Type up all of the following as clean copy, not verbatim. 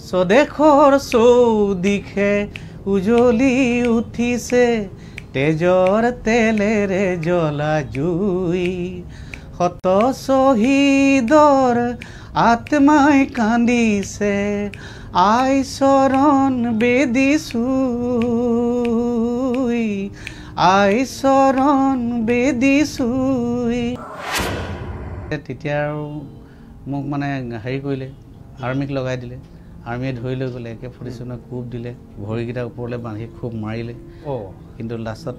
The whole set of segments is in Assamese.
স্বদেশৰ চৌদিশে উজলি উঠিছে তেজৰ তেলেৰে জ্বলা জুই শত শ্বহীদৰ আত্মাই কান্দিছে আই চৰণ বেদিছুই আই চৰণ বেদিছুই তেতিয়া আৰু মোক মানে হেৰি কৰিলে আৰ্মিক লগাই দিলে আৰ্মিয়ে ধৰি লৈ গ'লে AK-47 কোব দিলে ভৰিকেইটা ওপৰলৈ বান্ধি খুব মাৰিলে কিন্তু লাষ্টত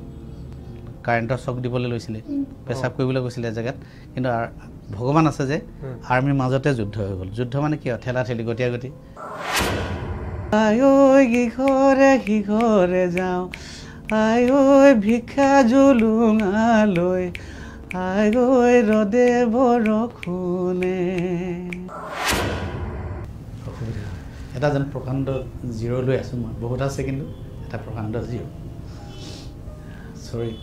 কাৰেণ্টৰ চক দিবলৈ লৈছিলে পেচাব কৰিবলৈ গৈছিলে জেগাত কিন্তু ভগৱান আছে যে আৰ্মিৰ মাজতে যুদ্ধ হৈ গ'ল যুদ্ধ মানে কি ঠেলা ঠেলি গতিয়া গতি আই ঐ সিঘৰে যাওঁ আই ঐ ভিক্ষা জুলুঙালৈ আই ঐ ৰদে বৰষুণে এটা যেন প্ৰকাণ্ড জিৰ' লৈ আছোঁ মই বহুত আছে কিন্তু এটা প্ৰকাণ্ড জিৰ' চৰি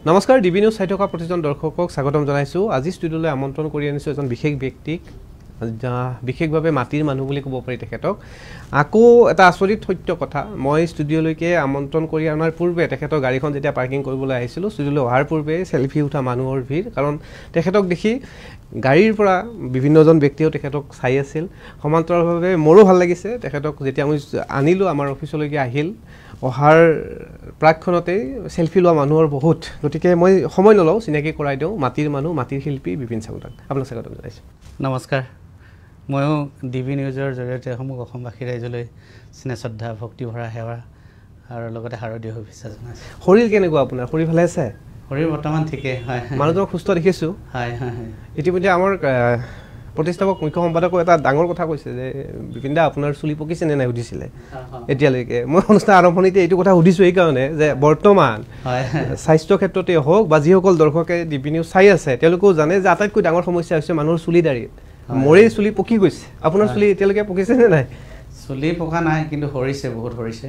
নমস্কাৰ ডিবি নিউজ চাই থকা প্ৰতিজন দৰ্শকক স্বাগতম জনাইছোঁ আজি ষ্টুডিঅ'লৈ আমন্ত্ৰণ কৰি আনিছোঁ এজন বিশেষ ব্যক্তিক বিশেষভাৱে মাটিৰ মানুহ বুলি ক'ব পাৰি তেখেতক আকৌ এটা আচৰিত সত্য কথা মই ষ্টুডিঅ'লৈকে আমন্ত্ৰণ কৰি অনাৰ পূৰ্বে তেখেতৰ গাড়ীখন যেতিয়া পাৰ্কিং কৰিবলৈ আহিছিলোঁ ষ্টুডিঅ'লৈ অহাৰ পূৰ্বে চেলফি উঠা মানুহৰ ভিৰ কাৰণ তেখেতক দেখি গাড়ীৰ পৰা বিভিন্নজন ব্যক্তিও তেখেতক চাই আছিল সমান্তৰালভাৱে মোৰো ভাল লাগিছে তেখেতক যেতিয়া মই আনিলোঁ আমাৰ অফিচলৈকে আহিল অহাৰ প্ৰাকক্ষণতেই চেলফি লোৱা মানুহৰ বহুত গতিকে মই সময় নলওঁ চিনাকি কৰাই দিওঁ মাটিৰ মানুহ মাটিৰ শিল্পী বিপিন চাউদাক আপোনাক স্বাগতম জনাইছোঁ নমস্কাৰ ময়ো ডিবি নিউজৰ জৰিয়তে সমগ্ৰ অসমবাসী ৰাইজলৈ স্নেহ শ্ৰদ্ধা ভক্তি ভৰা সেৱা আৰু লগতে শাৰদীয় শুভেচ্ছা জনাইছোঁ শৰীৰ কেনেকুৱা আপোনাৰ শৰীৰ ভালে আছে শৰীৰ বৰ্তমান ঠিকেই হয় মানুহজনক সুস্থ দেখিছোঁ হয় হয় হয় ইতিমধ্যে আমাৰ প্ৰতিষ্ঠাপক মুখ্য সম্পাদকো এটা ডাঙৰ কথা কৈছে যে বিপিন দা আপোনাৰ চুলি পকিছে নে নাই সুধিছিলে এতিয়ালৈকে মই অনুষ্ঠান আৰম্ভণিতে এইটো কথা সুধিছোঁ এইকাৰণে যে বৰ্তমান স্বাস্থ্য ক্ষেত্ৰতে হওক বা যিসকল দৰ্শকে ডিবি নিউজ চাই আছে তেওঁলোকেও জানে যে আটাইতকৈ ডাঙৰ সমস্যা হৈছে মানুহৰ চুলি দাড়ি মোৰেই চুলি পকি গৈছে আপোনাৰ চুলি এতিয়ালৈকে পকিছে নে নাই চুলি পকা নাই কিন্তু সৰিছে বহুত সৰিছে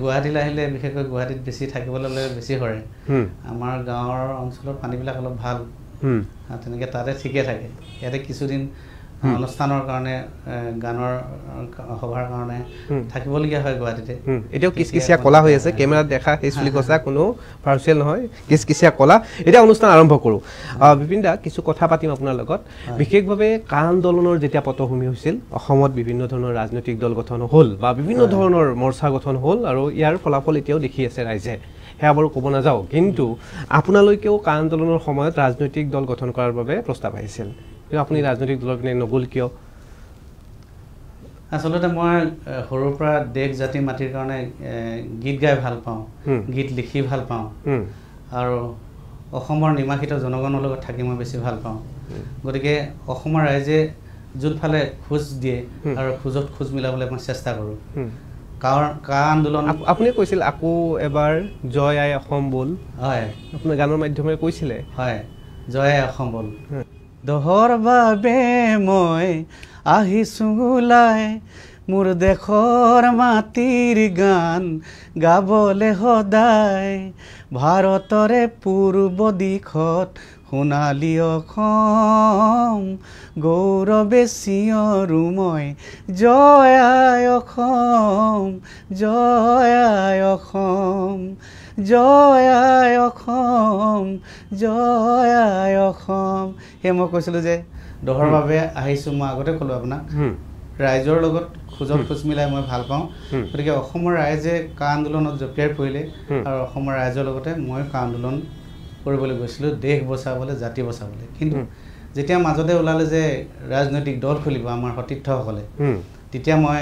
গুৱাহাটীলৈ আহিলে বিশেষকৈ গুৱাহাটীত বেছি থাকিবলৈ হ'লে বেছি সৰে আমাৰ গাঁৱৰ অঞ্চলৰ পানীবিলাক অলপ ভাল তেনেকৈ তাতে ঠিকে থাকে ইয়াতে কিছুদিন অনুষ্ঠানৰ কাৰণে গানৰ সভাৰ কাৰণে থাকিবলগীয়া হয় গুৱাহাটীতে এতিয়াও কিচকিচিয়া কলা হৈ আছে কেমেৰাত দেখা সেই চুলি কচা কোনো পাৰ্চিয়েল নহয় কিচকিচিয়া কলা এতিয়া অনুষ্ঠান আৰম্ভ কৰোঁ বিপিন দা কিছু কথা পাতিম আপোনাৰ লগত বিশেষভাৱে কা আন্দোলনৰ যেতিয়া পটভূমি হৈছিল অসমত বিভিন্ন ধৰণৰ ৰাজনৈতিক দল গঠন হ'ল বা বিভিন্ন ধৰণৰ মৰ্চা গঠন হ'ল আৰু ইয়াৰ ফলাফল এতিয়াও দেখি আছে ৰাইজে সেয়া বাৰু ক'ব নাযাওঁ কিন্তু আপোনালোকেও কা আন্দোলনৰ সময়ত ৰাজনৈতিক দল গঠন কৰাৰ বাবে প্ৰস্তাৱ আহিছিল কিন্তু আপুনি ৰাজনৈতিক দলৰ পিনে নগ'ল কিয় আচলতে মই সৰুৰ পৰা দেশ জাতি মাটিৰ কাৰণে গীত গাই ভাল পাওঁ গীত লিখি ভাল পাওঁ আৰু অসমৰ নিমাখিত জনগণৰ লগত থাকি মই বেছি ভাল পাওঁ গতিকে অসমৰ ৰাইজে যোনফালে খোজ দিয়ে আৰু খোজত খোজ মিলাবলৈ মই চেষ্টা কৰোঁ কা আন্দোলন আপুনি কৈছিল আকৌ এবাৰ জয় আই অসম বল হয় আপোনাৰ গানৰ মাধ্যমেৰে কৈছিলে হয় জয় আই অসম বল দহৰ বাবে মই আহিছোঁ ওলাই মোৰ দেশৰ মাটিৰ গান গাবলৈ সদায় ভাৰতৰে পূৰ্ব দিশত সোণালী অসম গৌৰৱে চিঞৰো মই জয় আই অসম জয় আই অসম জয় আই অসম জয় আই অসম সেই মই কৈছিলোঁ যে দহৰ বাবে আহিছোঁ মই আগতে ক'লোঁ আপোনাক ৰাইজৰ লগত খোজত খোজ মিলাই মই ভাল পাওঁ গতিকে অসমৰ ৰাইজে কা আন্দোলনত জঁপিয়াই পৰিলে আৰু অসমৰ ৰাইজৰ লগতে মই কা আন্দোলন কৰিবলৈ গৈছিলোঁ দেশ বচাবলৈ জাতি বচাবলৈ কিন্তু যেতিয়া মাজতে ওলালে যে ৰাজনৈতিক দল খুলিব আমাৰ সতীৰ্থসকলে তেতিয়া মই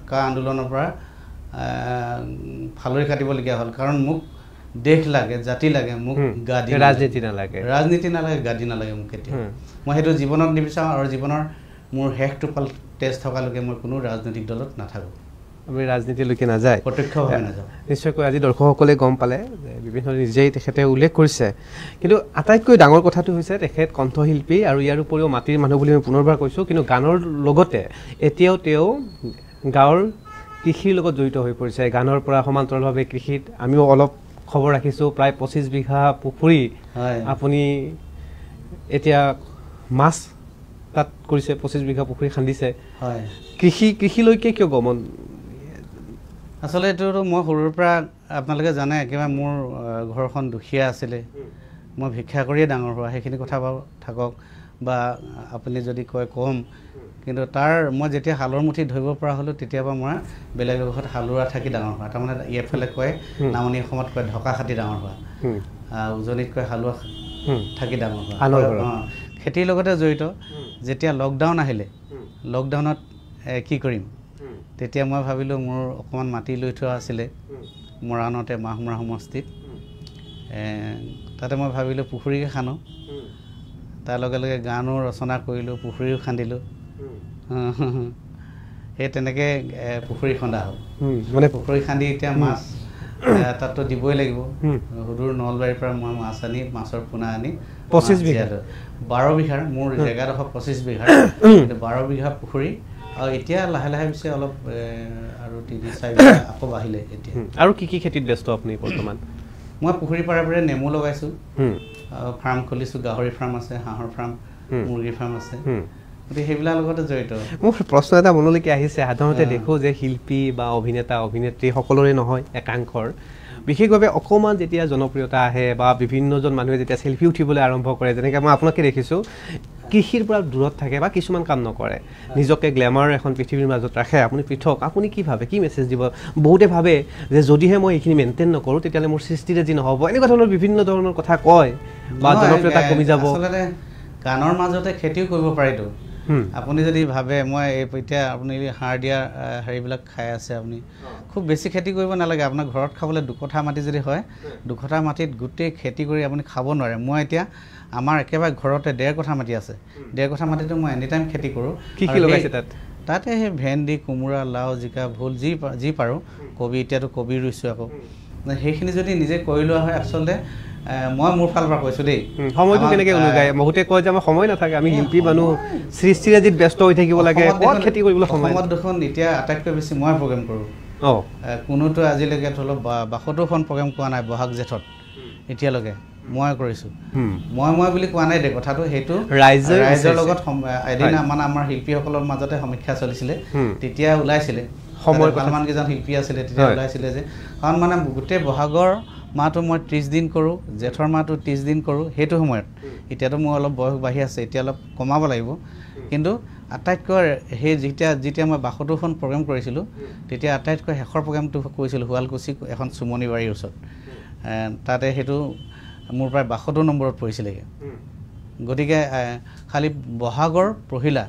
কা আন্দোলনৰ পৰা ফালৰি কাটিবলগীয়া হ'ল কাৰণ মোক দেশ লাগে জাতি লাগে মোক গাদী ৰাজনীতি নালাগে গাদী নালাগে মোক কেতিয়া মই সেইটো জীৱনত নিবিচাৰোঁ আৰু জীৱনৰ মোৰ শেষ টোপাল তেজ থকালৈকে মই কোনো ৰাজনৈতিক দলত নাথাকোঁ আপুনি ৰাজনীতিলৈকে নাযায় প্ৰত্যক্ষভাৱে নাযাওঁ নিশ্চয়কৈ আজি দৰ্শকসকলে গম পালে যে বিভিন্ন নিজেই তেখেতে উল্লেখ কৰিছে কিন্তু আটাইতকৈ ডাঙৰ কথাটো হৈছে তেখেত কণ্ঠশিল্পী আৰু ইয়াৰ উপৰিও মাটিৰ মানুহ বুলি মই পুনৰবাৰ কৈছোঁ কিন্তু গানৰ লগতে এতিয়াও তেওঁ গাঁৱৰ কৃষিৰ লগত জড়িত হৈ পৰিছে গানৰ পৰা সমান্তৰালভাৱে কৃষিত আমিও অলপ খবৰ ৰাখিছোঁ প্ৰায় 25 বিঘা পুখুৰী আপুনি এতিয়া মাছ তাত কৰিছে 25 বিঘা পুখুৰী খান্দিছে হয় কৃষিলৈকে কিয় গমন আসলে এইটোতো মই সৰুৰ পৰা আপোনালোকে জানে একেবাৰে মোৰ ঘৰখন দুখীয়া আছিলে মই ভিক্ষা কৰিয়ে ডাঙৰ হোৱা সেইখিনি কথা বাৰু থাকক বা আপুনি যদি কয় কম কিন্তু তাৰ মই যেতিয়া হালৰ মুঠি ধৰিব পৰা হ'লো তেতিয়াৰ পৰা মই বেলেগৰ ঘৰত হালোৰা থাকি ডাঙৰ হোৱা তাৰমানে ইয়াৰফালে কয় নামনি অসমত কয় ঢকা খাটি ডাঙৰ হোৱা উজনিত কয় হালোৱা থাকি ডাঙৰ হোৱা খেতিৰ লগতে জড়িত যেতিয়া লকডাউন আহিলে লকডাউনত কি কৰিম তেতিয়া মই ভাবিলোঁ মোৰ অকণমান মাটি লৈ থোৱা আছিলে মৰাণতে মাহমৰা সমষ্টিত তাতে মই ভাবিলোঁ পুখুৰীকে খান্দো তাৰ লগে লগে গানো ৰচনা কৰিলোঁ পুখুৰীও খান্দিলোঁ সেই তেনেকৈ পুখুৰী খন্দা হ'ল মানে পুখুৰী খান্দি এতিয়া মাছ তাততো দিবই লাগিব সুদূৰ নলবাৰীৰ পৰা মই মাছ আনি মাছৰ পোনা আনি 25 বিঘা 12 বিঘাৰ মোৰ জেগাডোখৰ 25 বিঘাৰ 12 বিঘা পুখুৰী আৰু এতিয়া লাহে লাহে পিছে অলপ আৰু 3-4 বিঘা আকৌ বাঢ়িলে এতিয়া আৰু কি খেতিত ব্যস্ত আপুনি বৰ্তমান মই পুখুৰী পাৰে নেমু লগাইছোঁ ফাৰ্ম খুলিছোঁ গাহৰি ফাৰ্ম আছে হাঁহৰ ফাৰ্ম মুৰ্গী ফাৰ্ম আছে গতিকে সেইবিলাক লগতে জড়িত মোৰ প্ৰশ্ন এটা মনলৈকে আহিছে সাধাৰণতে দেখোঁ যে শিল্পী বা অভিনেতা অভিনেত্ৰী সকলোৰে নহয় একাংশৰ বিশেষভাৱে অকণমান যেতিয়া জনপ্ৰিয়তা আহে বা বিভিন্নজন মানুহে যেতিয়া চেলফি উঠিবলৈ আৰম্ভ কৰে যেনেকৈ মই আপোনাকে দেখিছোঁ কৃষিৰ পৰা দূৰত থাকে বা কিছুমান কাম নকৰে নিজকে গ্লেমাৰ এখন পৃথিৱীৰ মাজত ৰাখে আপুনি পৃথক আপুনি কি ভাবে কি মেছেজ দিব বহুতে ভাবে যে যদিহে মই এইখিনি মেইনটেইন নকৰোঁ তেতিয়াহ'লে মোৰ সৃষ্টিৰে যি নহ'ব এনেকুৱা ধৰণৰ বিভিন্ন ধৰণৰ কথা কয় বা জনপ্ৰিয়তা কমি যাব আচলতে গানৰ মাজতে খেতিও কৰিব পাৰিতো আপুনি যদি ভাবে মই এতিয়া আপুনি সাৰ দিয়া হেৰিবিলাক খাই আছে আপুনি খুব বেছি খেতি কৰিব নালাগে আপোনাৰ ঘৰত খাবলৈ 2 কঠা মাটি যদি হয় 2 কঠা মাটিত গোটেই খেতি কৰি আপুনি খাব নোৱাৰে মই এতিয়া আমাৰ একেবাৰে ঘৰতে 1.5 কঠা মাটি আছে 1.5 কঠা মাটিতো মই এনি টাইম খেতি কৰোঁ কি লগাইছে তাতে সেই ভেন্দি কোমোৰা লাও জিকা ভোল যি পাৰোঁ কবি এতিয়াতো কবি ৰুইছোঁ আকৌ সেইখিনি যদি নিজে কৰি লোৱা হয় আচলতে মই মোৰ ফালৰ পৰা কৈছোঁ দেই সময়টো কেনেকৈ ওলাই বহুতে কয় যে আমাৰ সময় নাথাকে আমি শিল্পী মানুহ সৃষ্টিৰে যি ব্যস্ত হৈ থাকিব লাগে ক'ত খেতি কৰিবলৈ সময়ত দেখোন এতিয়া আটাইতকৈ বেছি মই প্ৰগ্ৰেম কৰোঁ কোনোতো আজিলৈকে ধৰি লওক 72খন প্ৰগ্ৰেম কোৱা নাই বহাগ জেঠত এতিয়ালৈকে মই কৰিছোঁ মই বুলি কোৱা নাই দে কথাটো সেইটো ৰাইজৰ লগত এদিন মানে আমাৰ শিল্পীসকলৰ মাজতে সমীক্ষা চলিছিলে তেতিয়া ওলাইছিলে সময় ভালমান কেইজন শিল্পী আছিলে তেতিয়া ওলাইছিলে যে কাৰণ মানে গোটেই বহাগৰ মাহটো মই 30 দিন কৰোঁ জেঠৰ মাহটো 30 দিন কৰোঁ সেইটো সময়ত এতিয়াতো মোৰ অলপ বয়স বাঢ়ি আছে এতিয়া অলপ কমাব লাগিব কিন্তু আটাইতকৈ সেই যেতিয়া মই 72খন প্ৰগ্ৰেম কৰিছিলোঁ তেতিয়া আটাইতকৈ শেষৰ প্ৰগ্ৰেমটো কৰিছিলোঁ শুৱালকুছি এখন চুমনি বাৰীৰ ওচৰত তাতে সেইটো মোৰ প্ৰায় 72 নম্বৰত পৰিছিলেগৈ গতিকে খালি বহাগৰ পহিলা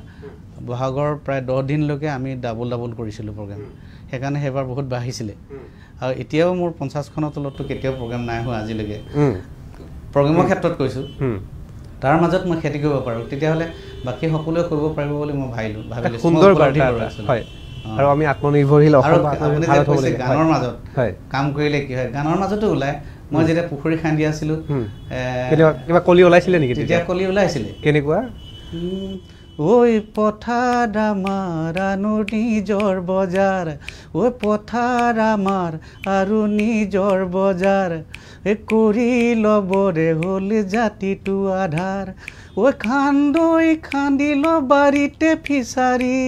বহাগৰ প্ৰায় 10 দিনলৈকে আমি ডাবল কৰিছিলোঁ প্ৰগ্ৰেম সেইকাৰণে সেইবাৰ বহুত বাঢ়িছিলে আৰু এতিয়াও মোৰ 50খনৰ তলততো কেতিয়াও প্ৰগ্ৰেম নাই হোৱা আজিলৈকে প্ৰগ্ৰেমৰ ক্ষেত্ৰত কৈছোঁ তাৰ মাজত মই খেতি কৰিব পাৰোঁ তেতিয়াহ'লে বাকী সকলোৱে কৰিব পাৰিব বুলি মই ভাবিলোঁ সুন্দৰ বাৰ্তা হয় আৰু আমি আত্মনিৰ্ভৰশীল গানৰ মাজত কাম কৰিলে কি হয় গানৰ মাজতো ওলায় মই যেতিয়া পুখুৰী খান্দি আছিলোঁ কিবা কলি ওলাইছিলে নেকি তেতিয়া কলি ওলাইছিলে কেনেকুৱা ঐ পথাৰ আমাৰ আনো নিজৰ বজাৰ ঐ পথাৰ আমাৰ আৰু নিজৰ বজাৰ কৰি ল'বৰে হ'ল জাতিটো আধাৰ ঐ খান্দিল বাৰীতে ফিচাৰী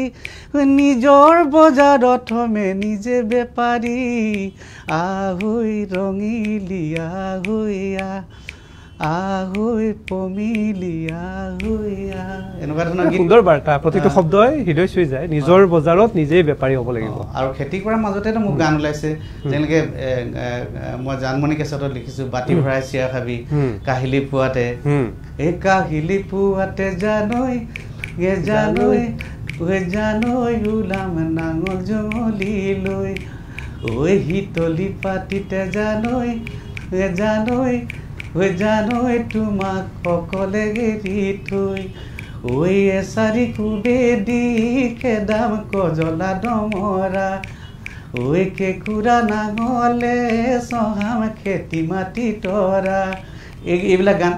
নিজৰ বজাৰত থমে নিজে বেপাৰী আহৈ ৰঙিলি আহৈ আহৈ পমিলি আহৈ এনেকুৱা ধৰণৰ সুন্দৰ বাৰ্তা প্ৰতিটো শব্দই হৃদয় চুই যায় নিজৰ বজাৰত নিজেই বেপাৰী হ'ব লাগিব আৰু খেতি কৰাৰ মাজতেতো মোক গান ওলাইছে যেনেকৈ মই জানমণি কেছেটত লিখিছোঁ বাতি ভৰাই চিৰা খাবি কাহিলি পুৱাতে এই কাহিলি পুৱাতে জানৈ ওলাম নাঙল জঙলি লৈ ঐ হিতলি পাতিতে জানৈ তোমাক সকলে গেৰি থৈ ঐ এচাৰি কুবেদি খেদাম কজলা ডমৰা ঐ কেঁকুৰা নাঙলে চহাম খেতি মাটি তৰা এইবিলাক গান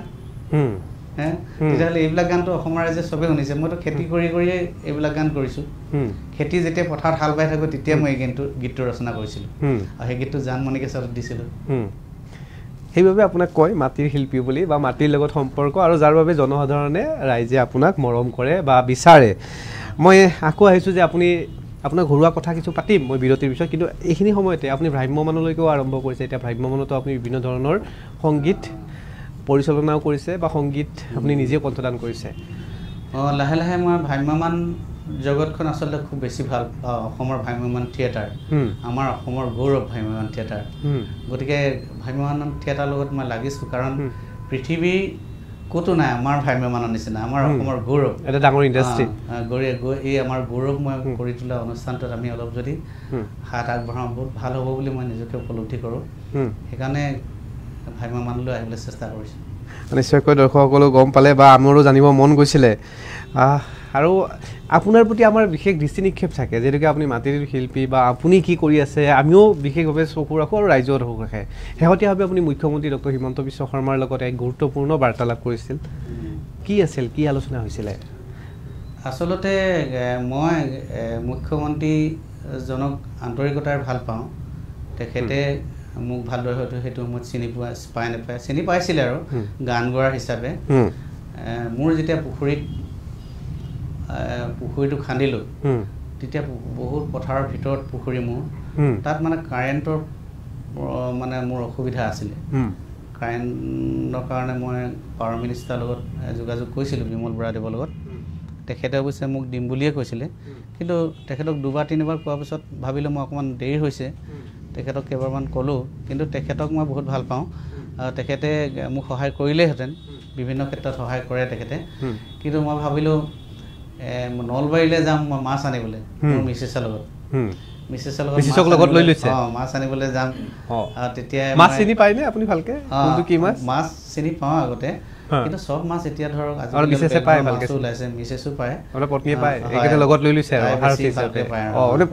তেতিয়াহ'লে এইবিলাক গানটো অসমৰ ৰাইজে চবেই শুনিছে মইতো খেতি কৰিয়ে এইবিলাক গান কৰিছোঁ খেতি যেতিয়া পথাৰত হাল বাই থাকোঁ তেতিয়া মই এই গীতটো ৰচনা কৰিছিলোঁ আৰু সেই গীতটো জানমণি কেছেটত দিছিলোঁ সেইবাবে আপোনাক কয় মাটিৰ শিল্পী বুলি বা মাটিৰ লগত সম্পৰ্ক আৰু যাৰ বাবে জনসাধাৰণে ৰাইজে আপোনাক মৰম কৰে বা বিচাৰে মই আকৌ আহিছোঁ যে আপুনি আপোনাৰ ঘৰুৱা কথা কিছু পাতিম মই বিৰতিৰ পিছত কিন্তু এইখিনি সময়তে আপুনি ভ্ৰাম্যমানলৈকেও আৰম্ভ কৰিছে এতিয়া ভ্ৰাম্যমানতো আপুনি বিভিন্ন ধৰণৰ সংগীত পৰিচালনাও কৰিছে বা সংগীত আপুনি নিজে কণ্ঠদান কৰিছে লাহে লাহে মই ভ্ৰাম্যমান জগতখন আচলতে খুব বেছি ভাল পাওঁ অসমৰ ভ্ৰাম্যমান থিয়েটাৰ আমাৰ অসমৰ গৌৰৱ ভ্ৰাম্যমান থিয়েটাৰ গতিকে ভ্ৰাম্যমান থিয়েটাৰৰ লগত মই লাগিছোঁ কাৰণ পৃথিৱীৰ ক'তো নাই আমাৰ ভ্ৰাম্যমানৰ নিচিনা আমাৰ অসমৰ গৌৰৱ এটা ডাঙৰ ইণ্ডাষ্ট্ৰী এই আমাৰ গৌৰৱ মই কৰি তোলা অনুষ্ঠানটোত আমি অলপ যদি হাত আগবঢ়াওঁ বহুত ভাল হ'ব বুলি মই নিজকে উপলব্ধি কৰোঁ সেইকাৰণে ভ্ৰাম্যমানলৈ আহিবলৈ চেষ্টা কৰিছোঁ নিশ্চয়কৈ দৰ্শকসকলেও গম পালে বা আমাৰো জানিব মন গৈছিলে আৰু আপোনাৰ প্ৰতি আমাৰ বিশেষ দৃষ্টি নিক্ষেপ থাকে যেনেকৈ আপুনি মাটিৰ শিল্পী বা আপুনি কি কৰি আছে আমিও বিশেষভাৱে চকু ৰাখোঁ আৰু ৰাইজেও চকু ৰাখে শেহতীয়াভাৱে আপুনি মুখ্যমন্ত্ৰী ডক্টৰ হিমন্ত বিশ্ব শৰ্মাৰ লগত এক গুৰুত্বপূৰ্ণ বাৰ্তালাপ কৰিছিল কি আছিল কি আলোচনা হৈছিলে আচলতে মই মুখ্যমন্ত্ৰীজনক আন্তৰিকতাৰ ভাল পাওঁ তেখেতে মোক ভালদৰে হয়তো সেইটো সময়ত চিনি পাইছিলে আৰু গান গোৱাৰ হিচাপে মোৰ যেতিয়া পুখুৰীটো খান্দিলোঁ তেতিয়া বহুত পথাৰৰ ভিতৰত পুখুৰী মোৰ তাত মানে কাৰেণ্টৰ মানে মোৰ অসুবিধা আছিলে কাৰেণ্টৰ কাৰণে মই পাৱাৰ মিনিষ্টাৰৰ লগত যোগাযোগ কৰিছিলোঁ বিমল বৰাদেৱৰ লগত তেখেতে অৱশ্যে মোক দিম বুলিয়ে কৈছিলে কিন্তু তেখেতক দুবাৰ তিনিবাৰ কোৱাৰ পিছত ভাবিলোঁ মই অকণমান দেৰি হৈছে তেখেতক কেইবাৰমান ক'লোঁ কিন্তু তেখেতক মই বহুত ভাল পাওঁ তেখেতে মোক সহায় কৰিলেহেঁতেন বিভিন্ন ক্ষেত্ৰত সহায় কৰে তেখেতে কিন্তু মই ভাবিলোঁ নলবাৰীলৈ যাম মই মাছ আনিবলৈ মোৰ মিছেছৰ লগত মাছ আনিবলৈ যাম তেতিয়া মাছ চিনি পায়নে আপুনি ভালকৈ মাছ চিনি পাওঁ আগতে কিন্তু চব মাছ এতিয়া ধৰক ওলাইছে মিছেছো পায় লগত লৈ লৈছে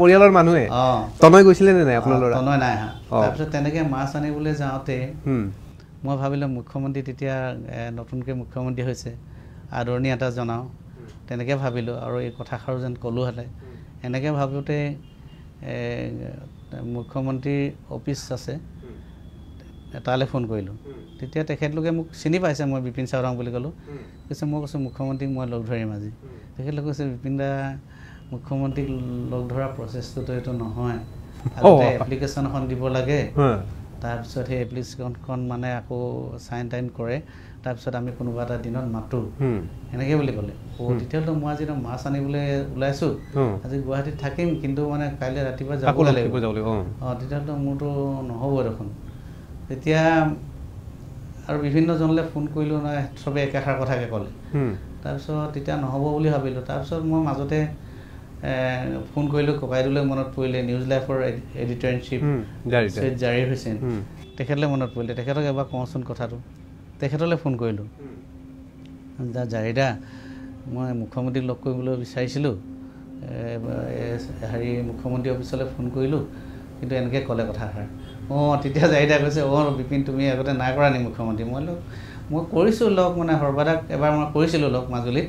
পৰিয়ালৰ মানুহে তনয় গৈছিলে নে নাই আপোনাৰ তনয় নাই তাৰপিছত তেনেকৈ মাছ আনিবলৈ যাওঁতে মই ভাবিলোঁ মুখ্যমন্ত্ৰী তেতিয়া নতুনকৈ মুখ্যমন্ত্ৰী হৈছে আদৰণি এটা জনাওঁ তেনেকৈ ভাবিলোঁ আৰু এই কথাষাৰো যেন ক'লোহেঁতেন এনেকৈ ভাবোঁতে মুখ্যমন্ত্ৰীৰ অফিচ আছে তালৈ ফোন কৰিলোঁ তেতিয়া তেখেতলোকে মোক চিনি পাইছে মই বিপিন চাওৰাং বুলি ক'লোঁ কৈছে মই কৈছোঁ মুখ্যমন্ত্ৰীক মই লগ ধৰিম আজি তেখেতলোকে কৈছে বিপিন দা মুখ্যমন্ত্ৰীক লগ ধৰা প্ৰচেছটোতো এইটো নহয় আগতে এপ্লিকেশ্যন এখন দিব লাগে তাৰপিছত সেই এপ্লিকেশ্যনখন মানে আকৌ চাইন টাইন কৰে তাৰপিছত আমি কোনোবা এটা দিনত মাতোঁ এনেকৈ বুলি ক'লে তেতিয়াহ'লে মই আজি মাছ আনিবলৈ ওলাইছোঁ আজি গুৱাহাটীত থাকিম কিন্তু মানে কাইলৈ ৰাতিপুৱা যাব লাগিব তেতিয়াহ'লে মোৰতো নহ'ব দেখোন তেতিয়া আৰু বিভিন্নজনলৈ ফোন কৰিলোঁ নহয় চবেই একেষাৰ কথাকে ক'লে তাৰপিছত তেতিয়া নহ'ব বুলি ভাবিলোঁ তাৰপিছত মই মাজতে ফোন কৰিলোঁ ককাইদেউলৈ মনত পৰিলে নিউজ লাইফৰ এডিটৰ ইন চিফ জাৰি হৈছে তেখেতলৈ মনত পৰিলে তেখেতক এবাৰ কওঁচোন কথাটো তেখেতলৈ ফোন কৰিলোঁ জাৰিদা মই মুখ্যমন্ত্ৰীক লগ কৰিবলৈ বিচাৰিছিলোঁ মুখ্যমন্ত্ৰী অফিচলৈ ফোন কৰিলোঁ কিন্তু এনেকৈ ক'লে কথাষাৰ তেতিয়া জাৰিদা কৈছে বিপিন তুমি আগতে নাই কৰা নি মুখ্যমন্ত্ৰী মই কৰিছোঁ লগ মানে সৰ্বাদাক এবাৰ মই কৰিছিলোঁ লগ মাজুলীত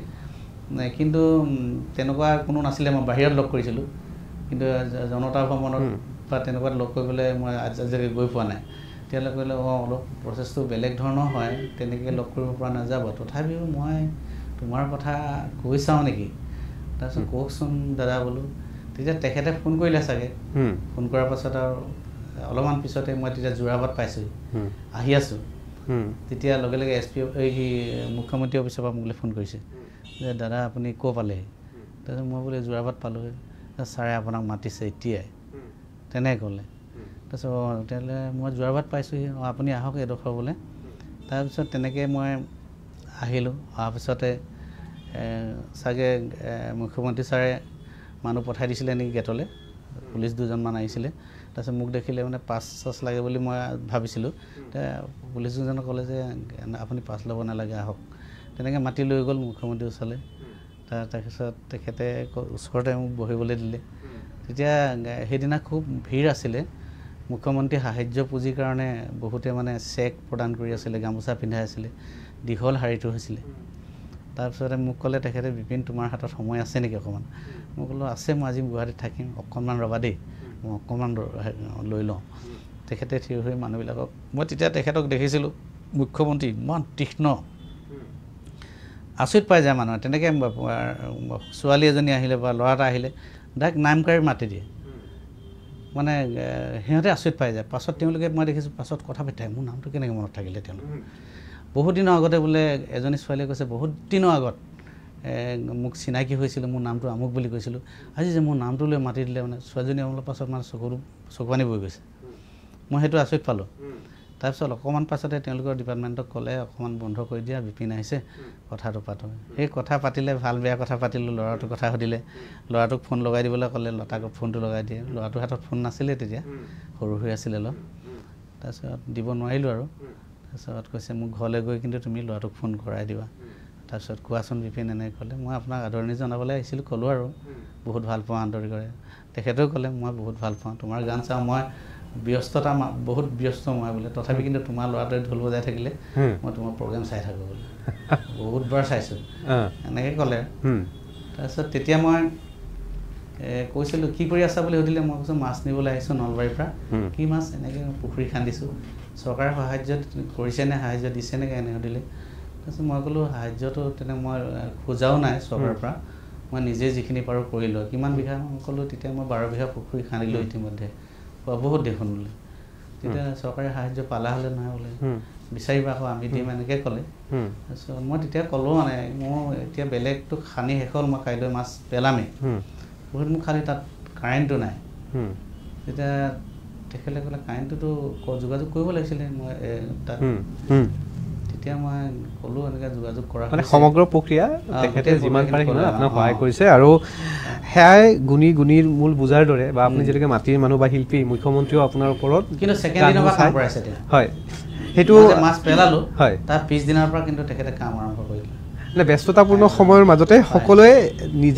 কিন্তু তেনেকুৱা কোনো নাছিলে মই বাহিৰত লগ কৰিছিলোঁ কিন্তু জনতা ভ্ৰমণত বা তেনেকুৱাত লগ কৰিবলৈ মই আজিলৈকে গৈ পোৱা নাই তেতিয়াহ'লে ক'লে অলপ প্ৰচেছটো বেলেগ ধৰণৰ হয় তেনেকৈ লগ কৰিব পৰা নাযাব তথাপিও মই তোমাৰ কথা কৈ চাওঁ নেকি তাৰপিছত কওকচোন দাদা বোলো তেতিয়া তেখেতে ফোন কৰিলে চাগে ফোন কৰাৰ পাছত আৰু অলপমান পিছতে মই তেতিয়া যোৰাবাট পাইছোঁ আহি আছোঁ তেতিয়া লগে লগে SP মুখ্যমন্ত্ৰী অফিচৰ পৰা মোলৈ ফোন কৰিছে যে দাদা আপুনি ক'ৰ পালেহি তাৰপিছত মই বোলে যোৰাবাট পালোঁহি ছাৰে আপোনাক মাতিছে এতিয়াই তেনেকৈ ক'লে তাৰপিছত তেতিয়াহ'লে মই যোৰাবাট পাইছোঁহি আপুনি আহক এডোখৰ বোলে তাৰপিছত তেনেকৈ মই আহিলোঁ অহাৰ পিছতে চাগে মুখ্যমন্ত্ৰী ছাৰে মানুহ পঠাই দিছিলে নেকি গেটলৈ পুলিচ দুজনমান আহিছিলে তাৰপিছত মোক দেখিলে মানে পাছ চাছ লাগে বুলি মই ভাবিছিলোঁ পুলিচ দুজনে ক'লে যে আপুনি পাছ ল'ব নালাগে আহক তেনেকৈ মাতি লৈ গ'ল মুখ্যমন্ত্ৰীৰ ওচৰলৈ তাৰপিছত তেখেতে ওচৰতে মোক বহিবলৈ দিলে তেতিয়া সেইদিনা খুব ভিৰ আছিলে মুখ্যমন্ত্ৰী সাহায্য পুঁজিৰ কাৰণে বহুতে মানে চেক প্ৰদান কৰি আছিলে গামোচা পিন্ধাই আছিলে দীঘল শাৰীটো হৈছিলে তাৰপিছতে মোক ক'লে তেখেতে বিপিন তোমাৰ হাতত সময় আছে নেকি অকণমান মই ক'লোঁ আছে মই আজি গুৱাহাটীত থাকিম অকণমান ৰ'বা দেই মই অকণমান লৈ লওঁ তেখেতে থিয় হৈ মানুহবিলাকক মই তেতিয়া তেখেতক দেখিছিলোঁ মুখ্যমন্ত্ৰী ইমান তীক্ষ্ণ আচৰিত পাই যায় মানুহে তেনেকৈ ছোৱালী এজনী আহিলে বা ল'ৰা এটা আহিলে ডাইৰেক্ট নাম কাঢ়ি মাতি দিয়ে মানে সিহঁতে আচৰিত পাই যায় পাছত তেওঁলোকে মই দেখিছোঁ পাছত কথা পাতি থাকে মোৰ নামটো কেনেকৈ মনত থাকিলে তেওঁলোক বহুত দিনৰ আগতে বোলে এজনী ছোৱালীয়ে কৈছে বহুত দিনৰ আগত মোক চিনাকি হৈছিলোঁ মোৰ নামটো আমুক বুলি কৈছিলোঁ আজি যে মোৰ নামটো লৈ মাতি দিলে মানে ছোৱালীজনী অলপ পাছত মানে চকুপানী বৈ গৈছে মই সেইটো আচৰিত পালোঁ তাৰপিছত অকণমান পাছতে তেওঁলোকৰ ডিপাৰ্টমেণ্টক ক'লে অকণমান বন্ধ কৰি দিয়া বিপিন আহিছে কথাটো পাতোঁ সেই কথা পাতিলে ভাল বেয়া কথা পাতিলোঁ ল'ৰাটোৰ কথা সুধিলে ল'ৰাটোক ফোন লগাই দিবলৈ ক'লে তাক ফোনটো লগাই দিয়ে ল'ৰাটোৰ হাতত ফোন নাছিলে তেতিয়া সৰু হৈ আছিলে অলপ তাৰপিছত দিব নোৱাৰিলোঁ আৰু তাৰপিছত কৈছে মোক ঘৰলৈ গৈ কিন্তু তুমি ল'ৰাটোক ফোন কৰাই দিবা তাৰপিছত কোৱাচোন বিপিন এনেকৈ ক'লে মই আপোনাক আদৰণি জনাবলৈ আহিছিলোঁ ক'লোঁ আৰু বহুত ভাল পাওঁ আন্তৰিকৰে তেখেতেও ক'লে মই বহুত ভাল পাওঁ তোমাৰ গান চাওঁ মই ব্যস্ততা বহুত ব্যস্ত মই বোলে তথাপি কিন্তু তোমাৰ ল'ৰাটোৱে ঢোল বজাই থাকিলে মই তোমাৰ প্ৰগ্ৰেম চাই থাকোঁ বোলে বহুতবাৰ চাইছোঁ এনেকৈ ক'লে তাৰপিছত তেতিয়া মই কৈছিলোঁ কি কৰি আছা বুলি সুধিলে মই কৈছোঁ মাছ নিবলৈ আহিছোঁ নলবাৰীৰ পৰা কি মাছ এনেকৈ পুখুৰী খান্দিছোঁ চৰকাৰে সাহাৰ্য কৰিছেনে সাহাৰ্য দিছেনে এনে সুধিলে তাৰপিছত মই ক'লোঁ সাহাৰ্যটো তেনে মই খোজাও নাই চৰকাৰৰ পৰা মই নিজে যিখিনি পাৰোঁ কৰিলোঁ কিমান বিঘা মই ক'লোঁ তেতিয়া মই 12 বিঘা পুখুৰী খান্দিলোঁ ইতিমধ্যে বহুত দেখোন বোলে তেতিয়া চৰকাৰী সাহাৰ্য পালা হ'লে নহয় বোলে বিচাৰিবা আকৌ আমি দিম এনেকৈ ক'লে তাৰপিছত মই তেতিয়া ক'লোঁ মানে মোৰ এতিয়া বেলেগটো খান্দি শেষ হ'ল মই কাইলৈ মাছ পেলামেই বহুত মোক খালি তাত কাৰেণ্টটো নাই তেতিয়া তেখেতে ক'লে কাৰেণ্টটোতো যোগাযোগ কৰিব লাগিছিলে মই তাত তেতিয়া মই ক'লোঁ এনেকৈ যোগাযোগ কৰা মানে সমগ্ৰ প্ৰক্ৰিয়া তেখেতে যিমান পাৰে সিমান আপোনাক সহায় কৰিছে আৰু সেয়াই গুণীৰ মূল বুজাৰ দৰে বা আপুনি যেনেকৈ মাটিৰ মানুহ বা শিল্পী মুখ্যমন্ত্ৰীও আপোনাৰ ওপৰত কিন্তু ছেকেণ্ড দিনৰ পৰা কাম কৰাইছে হয় সেইটো মাছ পেলালোঁ হয় তাৰ পিছদিনৰ পৰা কিন্তু তেখেতে কাম আৰম্ভ কৰিলে মানে ব্যস্ততাপূৰ্ণ সময়ৰ মাজতে সকলোৱে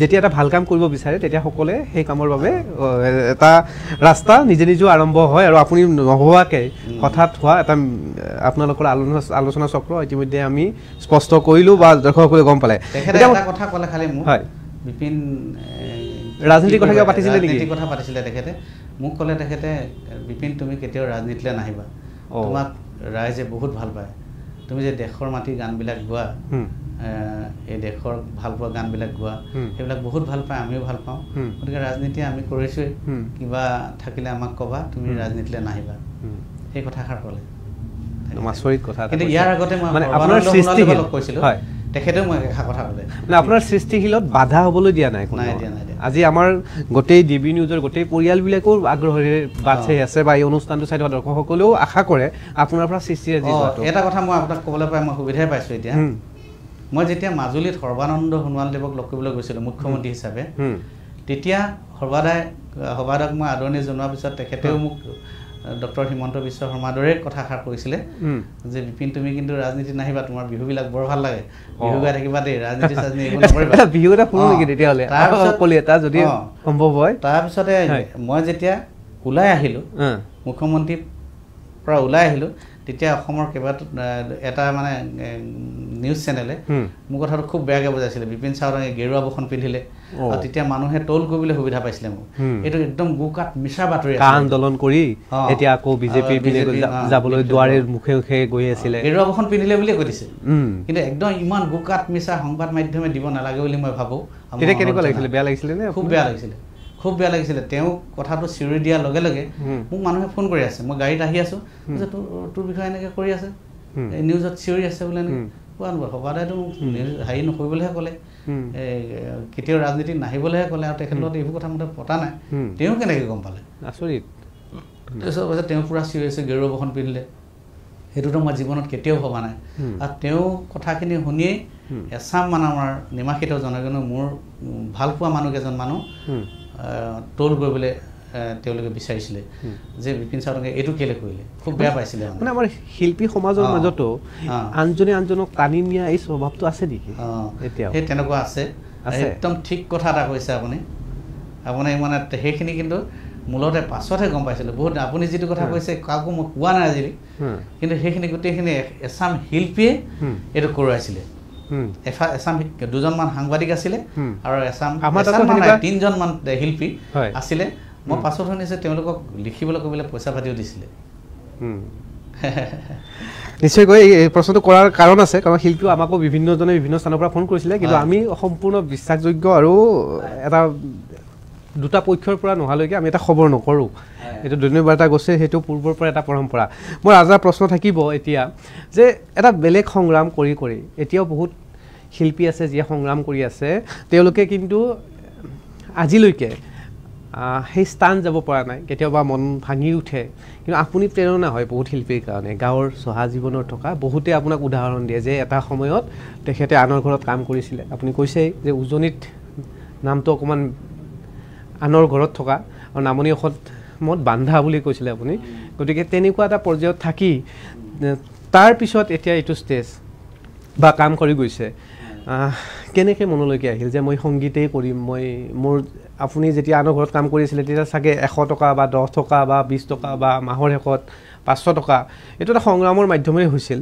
যেতিয়া এটা ভাল কাম কৰিব বিচাৰে তেতিয়া সকলোৱে সেই কামৰ বাবে এটা ৰাস্তা নিজে নিজেও আৰম্ভ হয় আৰু আপুনি নহোৱাকৈ হঠাৎ হোৱা এটা আপোনালোকৰ আলোচনা চক্ৰ ইতিমধ্যে আমি স্পষ্ট কৰিলোঁ বা দৰ্শকসকলে গম পালে এটা কথা ক'লে খালি মোক হয় বিপিন ৰাজনীতিৰ কথা কিবা পাতিছিলে নেকি ৰাজনীতিৰ কথা পাতিছিলে তেখেতে মোক ক'লে তেখেতে বিপিন তুমি কেতিয়াও ৰাজনীতিলৈ নাহিবা তোমাক ৰাইজে বহুত ভাল পায় তুমি যে দেশৰ মাটিৰ গানবিলাক গোৱা এই দেশৰ ভাল পোৱা গানবিলাক গোৱা সেইবিলাক বহুত ভাল পায় আমিও ভাল পাওঁ গতিকে ৰাজনীতি আমি কৰিছোঁৱেই কিবা থাকিলে আমাক ক'বা তুমি ৰাজনীতিলৈ নাহিবা সেই কথাষাৰ ক'লে আচৰিত কথা কিন্তু ইয়াৰ আগতে মই আপোনাৰ সৃষ্টিশীল কৈছিলোঁ তেখেতেও মই এষাৰ কথা ক'লে মানে আপোনাৰ সৃষ্টিশীলত বাধা হ'বলৈ দিয়া নাই আজি আমাৰ গোটেই ডিবি নিউজৰ গোটেই পৰিয়ালবিলাকো আগ্ৰহেৰে বাট চাই আছে বা এই অনুষ্ঠানটো চাই থকা দৰ্শকসকলেও আশা কৰে আপোনাৰ পৰা সৃষ্টিৰাজি এটা কথা মই আপোনাক ক'বলৈ পাই মই সুবিধাই পাইছোঁ এতিয়া মই যেতিয়া মাজুলীত সৰ্বানন্দ সোণোৱালদেৱক লগ কৰিবলৈ গৈছিলোঁ মুখ্যমন্ত্ৰী হিচাপে তেতিয়া সৰ্বাদাক মই আদৰণি জনোৱাৰ পিছত তেখেতেও মোক ডক্টৰ হিমন্ত বিশ্ব শৰ্মাৰ দৰে কথাষাৰ কৈছিলে যে বিপিন তুমি কিন্তু ৰাজনীতি নাহিবা তোমাৰ বিহুবিলাক বৰ ভাল লাগে বিহু গাই থাকিবা দেই ৰাজনীতি চাজনীতি এইবোৰ নকৰিবা বিহু এটা শুনো নেকি তেতিয়াহ'লে যদি সম্ভৱ হয় তাৰপিছতে মই যেতিয়া ওলাই আহিলোঁ মুখ্যমন্ত্ৰীৰ পৰা ওলাই আহিলোঁ তেতিয়া অসমৰ এটা মানে নিউজ চেনেলে মোৰ কথাটো খুব বেয়াকৈ বুজাইছিলে বিপিন চাওডাঙে গেৰুৱা বসন পিন্ধিলে আৰু তেতিয়া মানুহে টল কৰিবলৈ সুবিধা পাইছিলে মোক এইটো একদম গোকাত মিছা বাতৰি আন্দোলন কৰি এতিয়া আকৌ বিজেপি যাবলৈ দুৱাৰে মুখে মুখে গৈ আছিলে গেৰুৱা বসন পিন্ধিলে বুলিয়ে কৈ দিছে কিন্তু একদম ইমান গোকাত মিছা সংবাদ মাধ্যমে দিব নালাগে বুলি মই ভাবোঁ তেতিয়া কেনেকুৱা লাগিছিলে বেয়া লাগিছিলে নে খুব বেয়া লাগিছিলে তেওঁ কথাটো চিঞৰি দিয়াৰ লগে লগে মোক মানুহে ফোন কৰি আছে মই গাড়ীত আহি আছোঁ যে তোৰ বিষয়ে এনেকৈ কৰি আছে নিউজত চিঞৰি আছে বোলে এনেকৈ কোৱা নকয় সবাদাইতো হেৰি নকৰিবলৈহে ক'লে কেতিয়াও ৰাজনীতিত নাহিবলৈহে ক'লে আৰু তেখেতৰ লগত এইবোৰ কথা মতে পতা নাই তেওঁ কেনেকৈ গম পালে আচৰিত তাৰপিছত কৈছে তেওঁ পূৰা চিঞৰি আছে গেৰুৱা বসন পিন্ধিলে সেইটোতো মই জীৱনত কেতিয়াও ভবা নাই আৰু তেওঁ কথাখিনি শুনিয়েই এচাম মানে আমাৰ নিমাখিত জনগণে মোৰ ভালপোৱা মানুহ টল কৰিবলৈ তেওঁলোকে বিচাৰিছিলে যে বিপিন চাওডাঙে এইটো কেলে কৰিলে খুব বেয়া পাইছিলে মানে আমাৰ শিল্পী সমাজৰ মাজতো আনজনে আনজনক টানি নিয়া এই স্বভাৱটো আছে নেকি এতিয়া সেই তেনেকুৱা আছে একদম ঠিক কথা এটা কৈছে আপুনি মানে সেইখিনি কিন্তু মূলতে পাছতহে গম পাইছিলোঁ বহুত আপুনি যিটো কথা কৈছে কাকো মই কোৱা নাই আজি কিন্তু সেইখিনি গোটেইখিনি এচাম শিল্পীয়ে এইটো কৰোৱাইছিলে এছাম দুজনমান সাংবাদিক আছিলে আৰু এছাম 3জনমান শিল্পী আছিলে মই পাছত শুনিছোঁ তেওঁলোকক লিখিবলৈ কৰিবলৈ পইচা পাতিও দিছিলে নিশ্চয়কৈ এই প্ৰশ্নটো কৰাৰ কাৰণ আছে, কাৰণ শিল্পীও আমাকো বিভিন্নজনে বিভিন্ন স্থানৰ পৰা ফোন কৰিছিলে, কিন্তু আমি সম্পূৰ্ণ বিশ্বাসযোগ্য আৰু এটা দুটা পক্ষৰ পৰা নোহোৱালৈকে আমি এটা খবৰ নকৰোঁ। এইটো দৈনিক বাৰ্তা গৈছে, সেইটো পূৰ্বৰ পৰা এটা পৰম্পৰা। মোৰ এটা প্ৰশ্ন থাকিব এতিয়া, যে এটা বেলেগ সংগ্ৰাম কৰি কৰি এতিয়াও বহুত শিল্পী আছে যিয়ে সংগ্ৰাম কৰি আছে, তেওঁলোকে কিন্তু আজিলৈকে সেই স্থান যাব পৰা নাই, কেতিয়াবা মন ভাঙি উঠে, কিন্তু আপুনি প্ৰেৰণা হয় বহুত শিল্পীৰ কাৰণে। গাঁৱৰ চহা জীৱনৰ থকা বহুতে আপোনাক উদাহৰণ দিয়ে যে এটা সময়ত তেখেতে আনৰ ঘৰত কাম কৰিছিলে। আপুনি কৈছেই যে উজনিত নামটো অকণমান আনৰ ঘৰত থকা আৰু নামনি অসমত বান্ধা বুলি কৈছিলে আপুনি। গতিকে তেনেকুৱা এটা পৰ্যায়ত থাকি তাৰপিছত এতিয়া এইটো ষ্টেজ বা কাম কৰি গৈছে, কেনেকৈ মনলৈকে আহিল যে মই সংগীতেই কৰিম? মোৰ আপুনি যেতিয়া আনৰ ঘৰত কাম কৰিছিলে তেতিয়া চাগে 100 টকা বা 10 টকা বা 20 টকা বা মাহৰ শেষত 500 টকা, এইটো এটা সংগ্ৰামৰ মাধ্যমেৰে হৈছিল।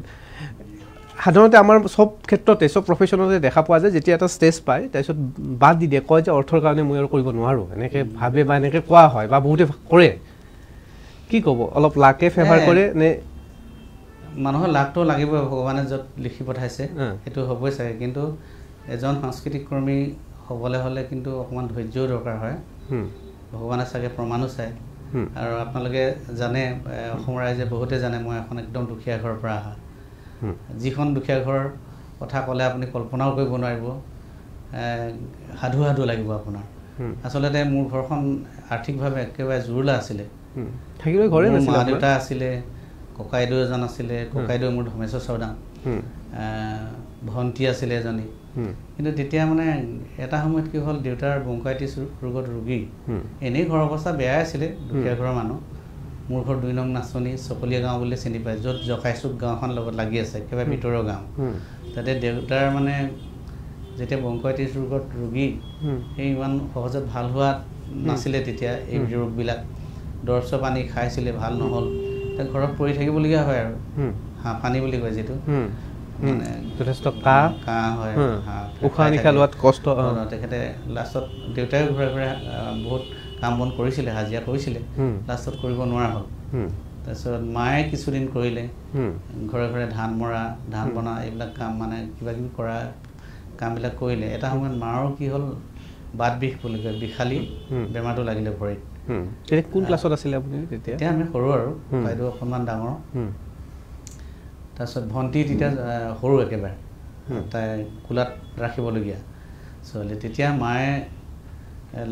সাধাৰণতে আমাৰ চব ক্ষেত্ৰতে চব প্ৰফেশ্যনতে দেখা পোৱা যায়, যেতিয়া এটা ষ্টেজ পায় তাৰপিছত বাদ দি দিয়ে, কয় যে অৰ্থৰ কাৰণে মই আৰু কৰিব নোৱাৰোঁ, এনেকৈ ভাবে বা এনেকৈ কোৱা হয় বা বহুতে কৰে। কি ক'ব, অলপ লাকে ফেভাৰ কৰে নে? মানুহৰ লাকটো লাগিবই, ভগৱানে য'ত লিখি পঠাইছে সেইটো হ'বই চাগে, কিন্তু এজন সাংস্কৃতিক কৰ্মী হ'বলৈ হ'লে কিন্তু অকণমান ধৈৰ্যও দৰকাৰ হয়। ভগৱানে চাগে প্ৰমাণো চায়। আৰু আপোনালোকে জানে, অসম ৰাইজে বহুতে জানে মই এখন একদম দুখীয়া ঘৰৰ পৰা অহা। যিখন দুখীয়া ঘৰৰ কথা ক'লে আপুনি কল্পনাও কৰিব নোৱাৰিব, সাধু সাধু লাগিব আপোনাৰ। আচলতে মোৰ ঘৰখন আৰ্থিকভাৱে একেবাৰে জোৰলা আছিলে। মা দেউতা আছিলে, ককাইদেউ এজন আছিলে, ককাইদেউ মোৰ ধৰ্মেশ্বৰ চৌদাং, ভণ্টি আছিলে এজনী। কিন্তু তেতিয়া মানে এটা সময়ত কি হ'ল, দেউতাৰ ব্ৰংকাইটিছ ৰোগত ৰোগী, এনেই ঘৰৰ অৱস্থা বেয়াই আছিলে, দুখীয়া ঘৰৰ মানুহ। মোৰ ঘৰ 2 নং নাচনি চকলীয়া গাঁও বুলি চিনি পায়, য'ত জকাইচুক গাঁওখন লগত লাগি আছে, একেবাৰে ভিতৰৰ গাঁও। তাতে দেউতাৰ মানে যেতিয়া ব্ৰংকাইটিছ ৰোগত ৰোগী, সেই ইমান সহজত ভাল হোৱা নাছিলে তেতিয়া। এই ৰোগবিলাক দৰৱ চৰব আনি খাইছিলে, ভাল নহ'ল, ঘৰত পৰি থাকিবলগীয়া হয় আৰু হাঁফানি বুলি কয় যিটো, মানে যথেষ্ট কাহ হয়, উশাহ নিশাহ লোৱাত কষ্ট। তেখেতে লাষ্টত দেউতাই ঘৰে ঘৰে বহুত কাম বন কৰিছিলে, হাজিৰা কৰিছিলে, লাষ্টত কৰিব নোৱাৰা হ'ল। তাৰপিছত মায়ে কিছুদিন কৰিলে, ঘৰে ঘৰে ধান মৰা, ধান বনা, এইবিলাক কাম মানে কিবা কিবি কৰা কামবিলাক কৰিলে। এটা সময়ত মাৰো কি হ'ল, বাত বিষ বুলি কয়, বিষালী বেমাৰটো লাগিলে ভৰিত। কোন ক্লাছত আছিলে আপুনি তেতিয়া? তেতিয়া আমি সৰু আৰু, বাইদেউ অকণমান ডাঙৰ। তাৰপিছত ভণ্টি তেতিয়া সৰু একেবাৰে, তাই কোলাত ৰাখিবলগীয়া ছোৱালী। তেতিয়া মায়ে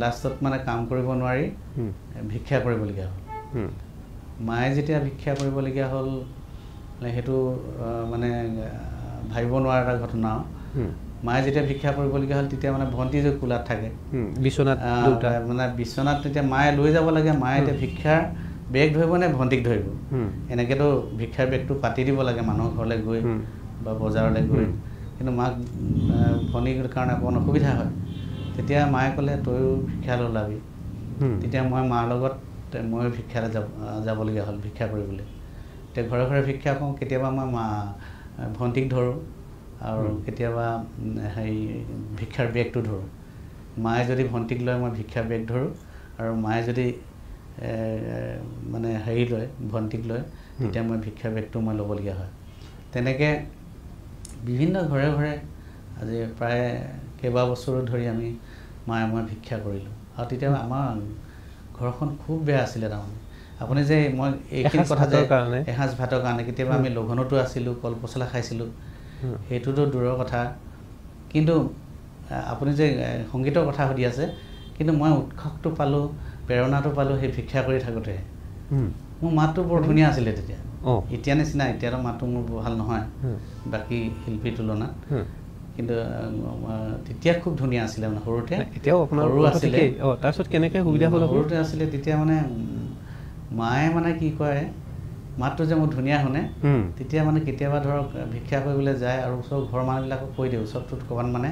লাষ্টত মানে কাম কৰিব নোৱাৰি ভিক্ষা কৰিবলগীয়া হ'ল। মায়ে যেতিয়া ভিক্ষা কৰিবলগীয়া হ'ল, সেইটো মানে ভাবিব নোৱাৰা এটা ঘটনা। মায়ে যেতিয়া ভিক্ষা কৰিবলগীয়া হ'ল, তেতিয়া মানে ভণ্টি যে কোলাত থাকে, বিচনাত মানে বিচনাত তেতিয়া মায়ে লৈ যাব লাগে। মায়ে এতিয়া ভিক্ষাৰ বেগ ধৰিব নে ভণ্টিক ধৰিব? এনেকৈতো ভিক্ষাৰ বেগটো পাতি দিব লাগে মানুহৰ ঘৰলৈ গৈ বা বজাৰলৈ গৈ, কিন্তু মাক ভনীৰ কাৰণে অকণমান অসুবিধা হয়। তেতিয়া মায়ে ক'লে তয়ো ভিক্ষালৈ ওলাবি। তেতিয়া মই মাৰ লগত ময়ো ভিক্ষালৈ যাবলগীয়া হ'ল, ভিক্ষা কৰিবলৈ। এতিয়া ঘৰে ঘৰে ভিক্ষা কৰোঁ, কেতিয়াবা মই ভণ্টিক ধৰোঁ আৰু কেতিয়াবা হেৰি ভিক্ষাৰ বেগটো ধৰোঁ। মায়ে যদি ভণ্টিক লয়, মই ভিক্ষাৰ বেগ ধৰোঁ, আৰু মায়ে যদি মানে হেৰি লয়, ভণ্টিক লয়, তেতিয়া মই ভিক্ষাৰ বেগটো মই ল'বলগীয়া হয়। তেনেকৈ বিভিন্ন ঘৰে ঘৰে আজি প্ৰায় কেইবাবছৰো ধৰি আমি মায়ে মই ভিক্ষা কৰিলোঁ। আৰু তেতিয়া আমাৰ ঘৰখন খুব বেয়া আছিলে। তাৰমানে আপুনি যে মই এইখিনি কথা যে এসাঁজ ভাতৰ কাৰণে, কেতিয়াবা আমি লঘোণতো আছিলোঁ, কল পচলা খাইছিলোঁ, সেইটোতো দূৰৰ কথা। কিন্তু আপুনি যে সংগীতৰ কথা সুধি আছে, কিন্তু মই উৎসাহটো পালোঁ, প্ৰেৰণাটো পালোঁ সেই ভিক্ষা কৰি থাকোঁতে। মোৰ মাতটো বৰ ধুনীয়া আছিলে তেতিয়া, এতিয়া নিচিনা এতিয়াতো মাতটো মোৰ ভাল নহয় বাকী শিল্পীৰ তুলনাত, কিন্তু তেতিয়া খুব ধুনীয়া আছিলে। মানে সৰুতে সৰু আছিলে, তাৰপিছত কেনেকৈ সুবিধা হ'ল? সৰুতে আছিলে তেতিয়া মানে মায়ে মানে কি কয়, মাতটো যে মোৰ ধুনীয়া শুনে, তেতিয়া মানে কেতিয়াবা ধৰক ভিক্ষা কৰিবলৈ যায় আৰু ওচৰৰ ঘৰৰ মানুহবিলাকক কৈ দিয়ে, ওচৰটোত ক'ৰবাত মানে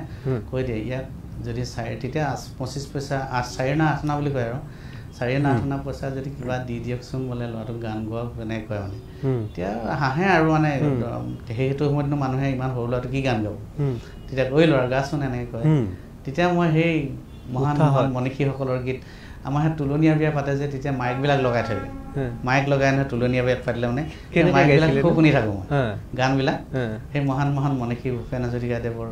কৈ দিয়ে, ইয়াত যদি তেতিয়া 25 পইচা 4 আনা 8 আনা বুলি কয়, আৰু 4 আনা 8 আনা পইচা যদি কিবা দি দিয়কচোন বোলে, ল'ৰাটোক গান গোৱাওক, এনেকৈ কয় মানে। তেতিয়া হাঁহে আৰু মানে সেইটো সময়তনো মানুহে ইমান সৰু ল'ৰাটো কি গান গাব, তেতিয়া কৈ ল'ৰা গাচোন এনেকৈ কয়। তেতিয়া মই সেই মহান মহান মনীষীসকলৰ গীত আমাৰ তুলনীয়া বিয়া পাতে যে তেতিয়া মাইকবিলাক লগাই থাকে মাইক লগাই নহয় তুলনীয়া বিয়াত পাতিলে মানে মাইকবিলাক খুব শুনি থাকোঁ মই গানবিলাক সেই মহান মহান মনীষী ভূপেন হাজৰিকাদেৱৰ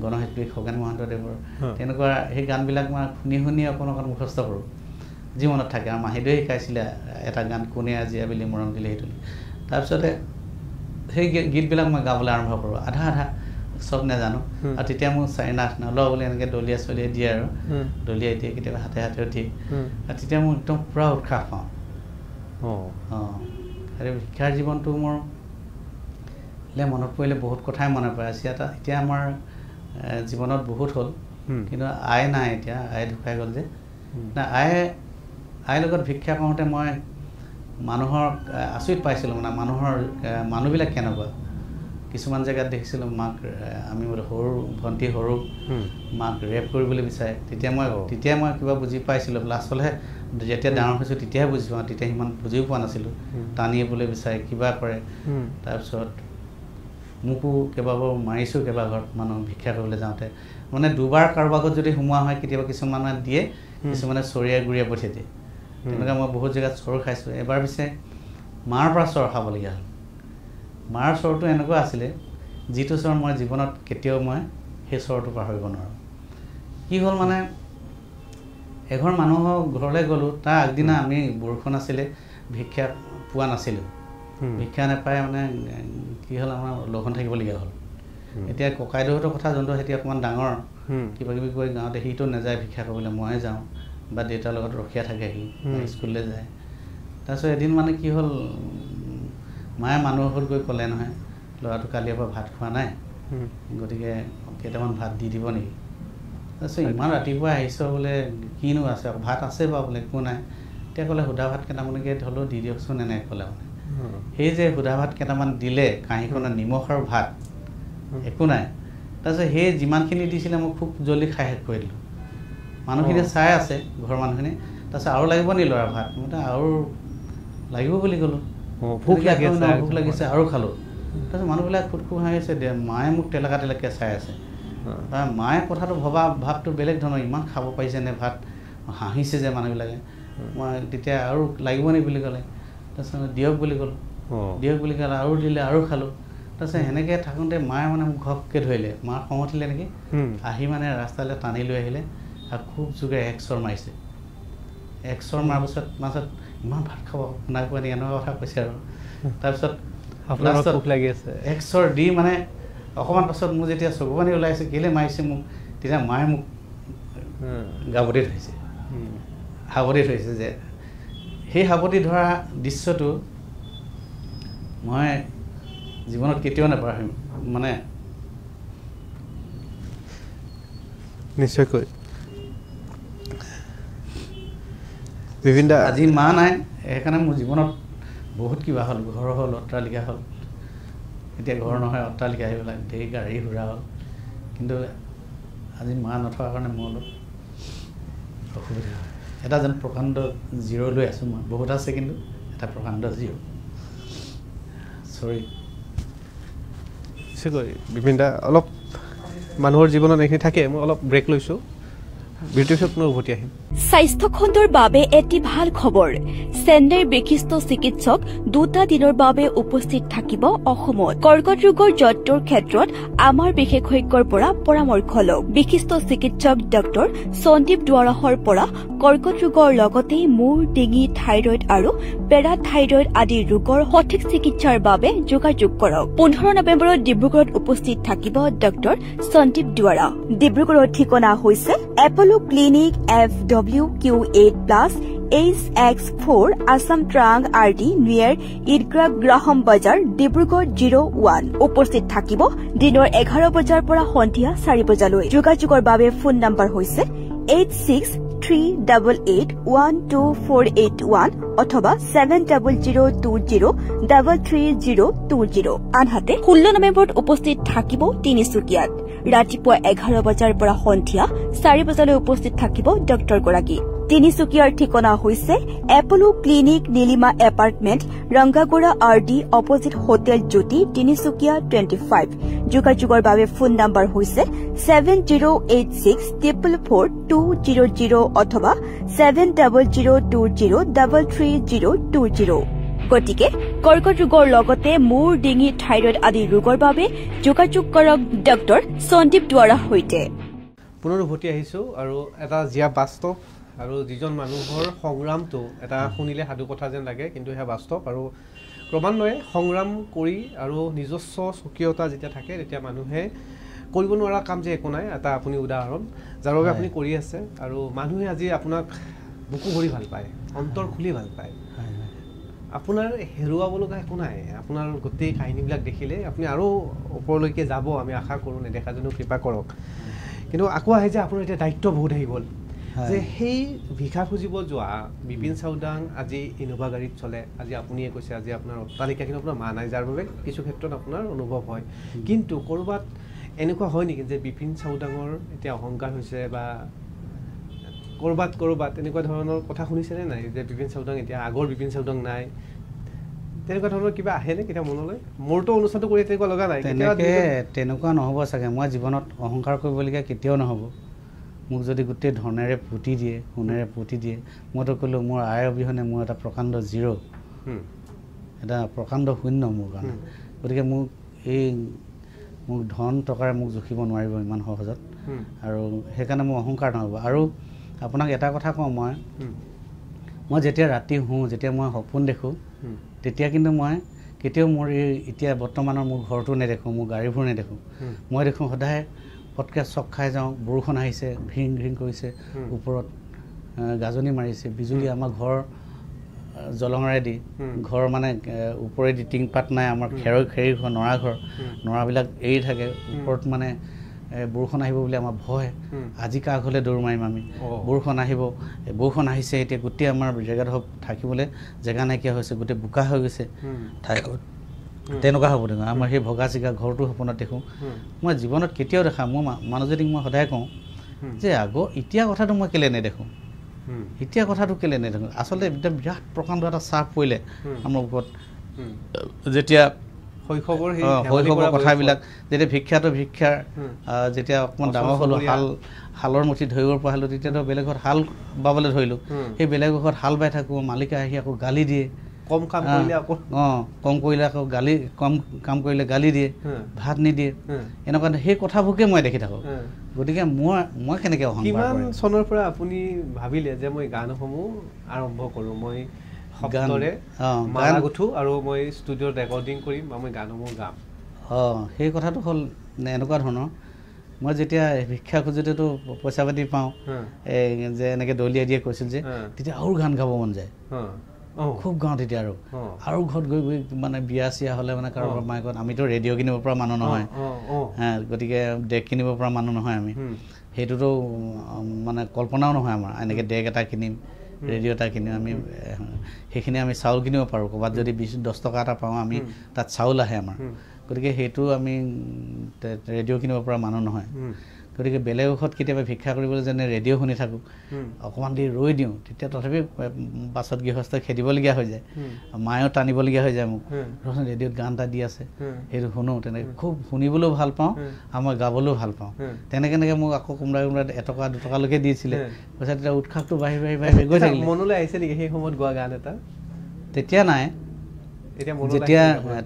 গণশিল্পী খগেন মহন্তদেৱৰ তেনেকুৱা সেই গানবিলাক মই শুনি শুনি অকণ অকণ মুখস্থ কৰোঁ জীৱনত থাকে আৰু মাহীদেৱে শিকাইছিলে এটা গান কোনে আজি আবেলি মৰম দিলে সেইটো তাৰপিছতে সেই গীতবিলাক মই গাবলৈ আৰম্ভ কৰোঁ আধা আধা চব নাজানো আৰু তেতিয়া মোৰ চাৰিনাথ নলওঁ বুলি এনেকৈ দলিয়াই চলিয়াই দিয়ে আৰু দলিয়াই দিয়ে কেতিয়াবা হাতে হাতেও দিয়ে আৰু তেতিয়া মই একদম পূৰা উৎসাহ পাওঁ আৰু শিক্ষাৰ জীৱনটো মোৰ মনত পৰিলে বহুত কথাই মনত পৰে এতিয়া আমাৰ জীৱনত বহুত হ'ল কিন্তু আই নাই এতিয়া আই ঢুকাই গ'ল যে আইৰ লগত ভিক্ষা কৰোঁতে মই মানুহৰ আচৰিত পাইছিলোঁ মানে মানুহবিলাক কেনেকুৱা কিছুমান জেগাত দেখিছিলোঁ মাক আমি সৰু ভণ্টি সৰু মাক ৰেপ কৰিবলৈ বিচাৰে তেতিয়া মই কিবা বুজি পাইছিলোঁ লাষ্টলৈহে যেতিয়া ডাঙৰ হৈছোঁ তেতিয়াহে বুজি পাওঁ তেতিয়া সিমান বুজিও পোৱা নাছিলোঁ টানিবলৈ বিচাৰে কিবা কৰে তাৰপিছত মোকো কেইবাবাৰো মাৰিছোঁ কেইবা ঘৰত মানুহ ভিক্ষা কৰিবলৈ যাওঁতে মানে দুবাৰ কাৰোবাৰ ঘৰত যদি সোমোৱা হয় কেতিয়াবা কিছুমানে দিয়ে কিছুমানে চৰিয়াই গুৰিয়াই পঠিয়াই দিয়ে তেনেকুৱা মই বহুত জেগাত চৰ খাইছোঁ এবাৰ পিছে মাৰ পৰা চৰ খাবলগীয়া হ'ল মাৰ চৰটো এনেকুৱা আছিলে যিটো চৰ মই জীৱনত কেতিয়াও মই সেই চৰটো পাহৰিব নোৱাৰোঁ কি হ'ল মানে এঘৰ মানুহৰ ঘৰলৈ গ'লোঁ তাৰ আগদিনা আমি বৰষুণ আছিলে ভিক্ষা পোৱা নাছিলোঁ ভিক্ষা নাপায় মানে কি হ'ল আমাৰ লঘোণ থাকিবলগীয়া হ'ল এতিয়া ককাইদেউহঁতৰ কথা যোনটো সেতি অকণমান ডাঙৰ কিবা কিবি কৈ গাঁৱতে সিটো নাযায় ভিক্ষা কৰিবলৈ ময়ে যাওঁ বা দেউতাৰ লগত ৰখীয়া থাকে সি স্কুললৈ যায় তাৰপিছত এদিন মানে কি হ'ল মায়ে মানুহৰ ঘৰত গৈ ক'লে নহয় ল'ৰাটো কালিৰ পৰা ভাত খোৱা নাই গতিকে কেইটামান ভাত দি দিব নেকি তাৰপিছত ইমান ৰাতিপুৱা আহিছ বোলে কিনো আছে ভাত আছে বাৰু বোলে একো নাই তেতিয়া ক'লে সুধা ভাত কেইটামানকৈ হ'লেও দি দিয়কচোন এনেকৈ ক'লে মানে সেই যে সুধা ভাত কেইটামান দিলে কাঁহীখনত নিমখ আৰু ভাত একো নাই তাৰপিছত সেই যিমানখিনি দিছিলে মই খুব জলদি খাই শেষ কৰি দিলোঁ মানুহখিনি চাই আছে ঘৰৰ মানুহখিনি তাৰপিছত আৰু লাগিব নি ল'ৰা ভাত মই আৰু লাগিব বুলি ক'লোঁ ভোক লাগিছে আৰু খালোঁ তাৰপিছত মানুহবিলাক খুট খুব হাঁহিছে মায়ে মোক তেলেকা তেলেকৈ চাই আছে মায়ে কথাটো ভাৱটো বেলেগ ধৰণৰ ইমান খাব পাৰিছে নে ভাত হাঁহিছে যে মানুহবিলাকে মই তেতিয়া আৰু লাগিব নি বুলি ক'লে তাৰপিছত দিয়ক বুলি ক'লোঁ আৰু দিলে আৰু খালোঁ তাৰপিছত সেনেকৈ থাকোঁতে মায়ে মানে মোক ঘপকৈ ধৰিলে মাৰ খং উঠিলে নেকি আহি মানে ৰাস্তালৈ টানি লৈ আহিলে আৰু খুব যোগে এক চৰ মাৰিছে এক চৰ মাৰ পাছত ইমান ভাত খাব শুনাই পোৱা নেকি এনেকুৱা কথা কৈছে আৰু তাৰপিছত এক চৰ দি মানে অকণমান পাছত মোৰ যেতিয়া চকু পানী ওলাইছে কেলৈ মাৰিছে মোক তেতিয়া মায়ে মোক সাৱটি ধৰিছে যে সেই সাৱটি ধৰা দৃশ্যটো মই জীৱনত কেতিয়াও নাপাহৰিম মানে নিশ্চয়কৈ আজি মা নাই সেইকাৰণে মোৰ জীৱনত বহুত কিবা হ'ল ঘৰ হ'ল অট্টালিকা হ'ল এতিয়া ঘৰ নহয় অট্টালিকা সেইবিলাক ঢেৰ গাড়ী ঘূৰা হ'ল কিন্তু আজি মা নথকাৰ কাৰণে মোৰ অলপ অসুবিধা হয় এটা যেন প্ৰকাণ্ড জিৰ' লৈ আছোঁ মই বহুত আছে কিন্তু এটা প্ৰকাণ্ড জিৰ' চৰি নিশ্চয়কৈ বিভিন্ন অলপ মানুহৰ জীৱনত এইখিনি থাকে মই অলপ ব্ৰেক লৈছোঁ উভতি আহিম স্বাস্থ্য খণ্ডৰ বাবে এটি ভাল খবৰ চেন্নাইৰ বিশিষ্ট চিকিৎসক 2টা দিনৰ বাবে উপস্থিত থাকিব অসমত কৰ্কট ৰোগৰ যত্নৰ ক্ষেত্ৰত আমাৰ বিশেষজ্ঞৰ পৰা পৰামৰ্শ লওক বিশিষ্ট চিকিৎসক ডক্টৰ সন্দীপ দুৱাৰাহৰ পৰা কৰ্কট ৰোগৰ লগতে মূৰ ডিঙি থাইৰয়ড আৰু পেৰাথাইৰয়ড আদি ৰোগৰ সঠিক চিকিৎসাৰ বাবে যোগাযোগ কৰক 15 নৱেম্বৰত ডিব্ৰুগড়ত উপস্থিত থাকিব ডক্টৰ সন্দীপ দুৱাৰা ডিব্ৰুগড়ৰ ঠিকনা হৈছে Apollo Clinic FWQ8+ HX4 Assam Trang RD near Idgra Graham Bazar Dibrugarh 01 উপস্থিত থাকিব দিনৰ 11 বজাৰ পৰা সন্ধিয়া 4 বজালৈ যোগাযোগৰ বাবে ফোন নম্বৰ হৈছে 8638812481 অথবা 7002033020 আনহাতে 16 নৱেম্বৰত উপস্থিত থাকিব তিনিচুকীয়াত ৰাতিপুৱা 11 বজাৰ পৰা সন্ধিয়া 4 বজালৈ উপস্থিত থাকিব ডক্টৰ গৰাকী তিনিচুকীয়াৰ ঠিকনা হৈছে Apollo clinic Nilima apartment Rangagora RD opposite hotel Jyoti Tinsukia 25 যোগাযোগৰ বাবে ফোন নম্বৰ হৈছে 7086444200 অথবা 7002033020 গতিকে কৰ্কট ৰোগৰ লগতে মূৰ ডিঙি থাইৰয়ড আদি ৰোগৰ বাবে যোগাযোগ কৰক ডক্টৰ সন্দীপ দুৱাৰাৰ সৈতে পুনৰ উভতি আহিছো আৰু এটা জিয়া বাস্তৱ আৰু যিজন মানুহৰ সংগ্ৰামটো এটা শুনিলে সাধু কথা যেন লাগে কিন্তু এয়া বাস্তৱ আৰু ক্ৰমান্বয়ে সংগ্ৰাম কৰি আৰু নিজস্ব স্বকীয়তা যেতিয়া থাকে তেতিয়া মানুহে কৰিব নোৱাৰা কাম যে একো নাই এটা আপুনি উদাহৰণ যাৰ বাবে আপুনি কৰি আছে আৰু মানুহে আজি আপোনাক বুকু ভৰি ভাল পায় অন্তৰ খুলি ভাল পায় আপোনাৰ হেৰুৱাব লগা একো নাই আপোনাৰ গোটেই কাহিনীবিলাক দেখিলে আপুনি আৰু ওপৰলৈকে যাব আমি আশা কৰোঁ নেদেখাজনো কৃপা কৰক কিন্তু আকৌ আহে যে আপোনাৰ এতিয়া দায়িত্ব বহুত আহি গ'ল যে সেই ভিক্ষা খুজিব যোৱা বিপিন চাউদাং আজি ইনোভা গাড়ীত চলে আজি আপুনিয়ে কৈছে আজি আপোনাৰ অট্টালিকাখিনি আপোনাৰ মা নাই যাৰ বাবে কিছু ক্ষেত্ৰত আপোনাৰ অনুভৱ হয় কিন্তু ক'ৰবাত এনেকুৱা হয় নেকি যে বিপিন চাউদাঙৰ এতিয়া অহংকাৰ হৈছে বা ক'ৰবাত এনেকুৱা ধৰণৰ কথা শুনিছেনে নাই যে বিপিন চাউদাং এতিয়া আগৰ বিপিন চাউদাং নাই তেনেকুৱা ধৰণৰ কিবা আহেনে কেতিয়া মনলৈ মোৰতো অনুষ্ঠানটো কৰি তেনেকুৱা লগা নাই তেনেকুৱা নহ'ব চাগে মই জীৱনত অহংকাৰ কৰিবলগীয়া কেতিয়াও নহ'ব মোক যদি গোটেই ধনেৰে পুতি দিয়ে সোণেৰে পুতি দিয়ে মইতো ক'লোঁ মোৰ আয় অবিহনে মোৰ এটা প্ৰকাণ্ড জিৰ' এটা প্ৰকাণ্ড শূন্য মোৰ কাৰণে গতিকে মোক ধন টকাৰে মোক জুখিব নোৱাৰিব ইমান সহজত আৰু সেইকাৰণে মোৰ অহংকাৰ নহ'ব আৰু আপোনাক এটা কথা কওঁ মই যেতিয়া ৰাতি শুওঁ যেতিয়া মই সপোন দেখোঁ তেতিয়া কিন্তু মই কেতিয়াও মোৰ এতিয়া বৰ্তমানৰ মোৰ ঘৰটো নেদেখোঁ মোৰ গাড়ীবোৰ নেদেখোঁ মই দেখোঁ সদায় পটকৈ চক খাই যাওঁ বৰষুণ আহিছে ঘিং ঘিং কৰিছে ওপৰত গাজনি মাৰিছে বিজুলী আমাৰ ঘৰ জলঙাৰেদি ঘৰ মানে ওপৰেদি টিংপাত নাই আমাৰ খেৰী ঘৰ নৰাবিলাক এৰি থাকে ওপৰত মানে বৰষুণ আহিব বুলি আমাৰ ভয় আজি কা ঘৰলৈ দৌৰ মাৰিম আমি বৰষুণ আহিব বৰষুণ আহিছে এতিয়া গোটেই আমাৰ জেগাডোখৰ থাকিবলৈ জেগা নাইকিয়া হৈছে গোটেই বোকা হৈ গৈছে ঠাই তেনেকুৱা হ'ব দেখোঁ আমাৰ সেই ভগা চিগা ঘৰটো সপোনত দেখোঁ মই জীৱনত কেতিয়াও দেখা মোৰ মানুহজনীক মই সদায় কওঁ যে এতিয়া কথাটো মই কেলৈ নেদেখোঁ এতিয়া কথাটো কেলৈ নেদেখোঁ আচলতে একদম বিৰাট প্ৰকাণ্ড এটা চাপ পৰিলে আমাৰ ওপৰত যেতিয়া শৈশৱৰ কথাবিলাক যেতিয়া ভিক্ষাৰ যেতিয়া অকণমান ডাঙৰ হ'লোঁ শালৰ মুঠি ধৰিব পৰা হ'লোঁ তেতিয়াতো বেলেগত হাল বাবলৈ ধৰিলোঁ সেই বেলেগৰ ঘৰত হাল বাই থাকোঁ মালিকে আহি আকৌ গালি দিয়ে কম কাম কৰিলে আকৌ কম কাম কৰিলে গালি দিয়ে ভাত নিদিয়ে এনেকুৱা সেই কথাবোৰকে মই দেখি থাকোঁ গতিকে মই কেনেকৈ কিমান চনৰ পৰা আপুনি ভাবিলে যে মই গানসমূহ আৰম্ভ কৰোঁ মই শব্দৰে মালা গুঠো আৰু মই ষ্টুডিঅ'ত ৰেকৰ্ডিং কৰিম বা মই গানসমূহ গাম সেই কথাটো হ'ল এনেকুৱা ধৰণৰ মই যেতিয়া ভিক্ষা খোজোতেতো পইচা পাতি পাওঁ যে এনেকৈ দলিয়াই দিয়ে কৈছিল যে তেতিয়া আৰু গান গাব মন যায় খুব গাওঁ তেতিয়া আৰু ঘৰত গৈ মানে বিয়া চিয়া হ'লে মানে কাৰোবাৰ মাইকত আমিতো ৰেডিঅ' কিনিব পৰা মানুহ নহয় গতিকে ডেক কিনিব পৰা মানুহ নহয় আমি সেইটোতো মানে কল্পনাও নহয় আমাৰ এনেকৈ ডেক এটা কিনিম ৰেডিঅ' এটা কিনিম আমি সেইখিনি আমি চাউল কিনিব পাৰোঁ ক'ৰবাত যদি 10 টকা এটা পাওঁ আমি তাত চাউল আহে আমাৰ গতিকে সেইটো আমি ৰেডিঅ' কিনিব পৰা মানুহ নহয় গতিকে বেলেগ ঘৰত কেতিয়াবা ভিক্ষা কৰিবলৈ যেনে ৰেডিঅ' শুনি থাকোঁ অকণমান দেৰি ৰৈ দিওঁ তেতিয়া তথাপি পাছত গৃহস্থই খেদিবলগীয়া হৈ যায় মায়েও টানিবলগীয়া হৈ যায় মোক ৰেডিঅ'ত গান এটা দি আছে সেইটো শুনো তেনেকৈ খুব শুনিবলৈও ভাল পাওঁ আৰু মই গাবলৈও ভাল পাওঁ তেনেকৈ মোক আকৌ কোনোবাই 1 টকা 2 টকালৈকে দিছিলে পইচা তেতিয়া উৎসাহটো বাঢ়ি গৈ থাকিলে মনলৈ আহিছে নেকি সেই সময়ত গোৱা গান এটা তেতিয়া নাই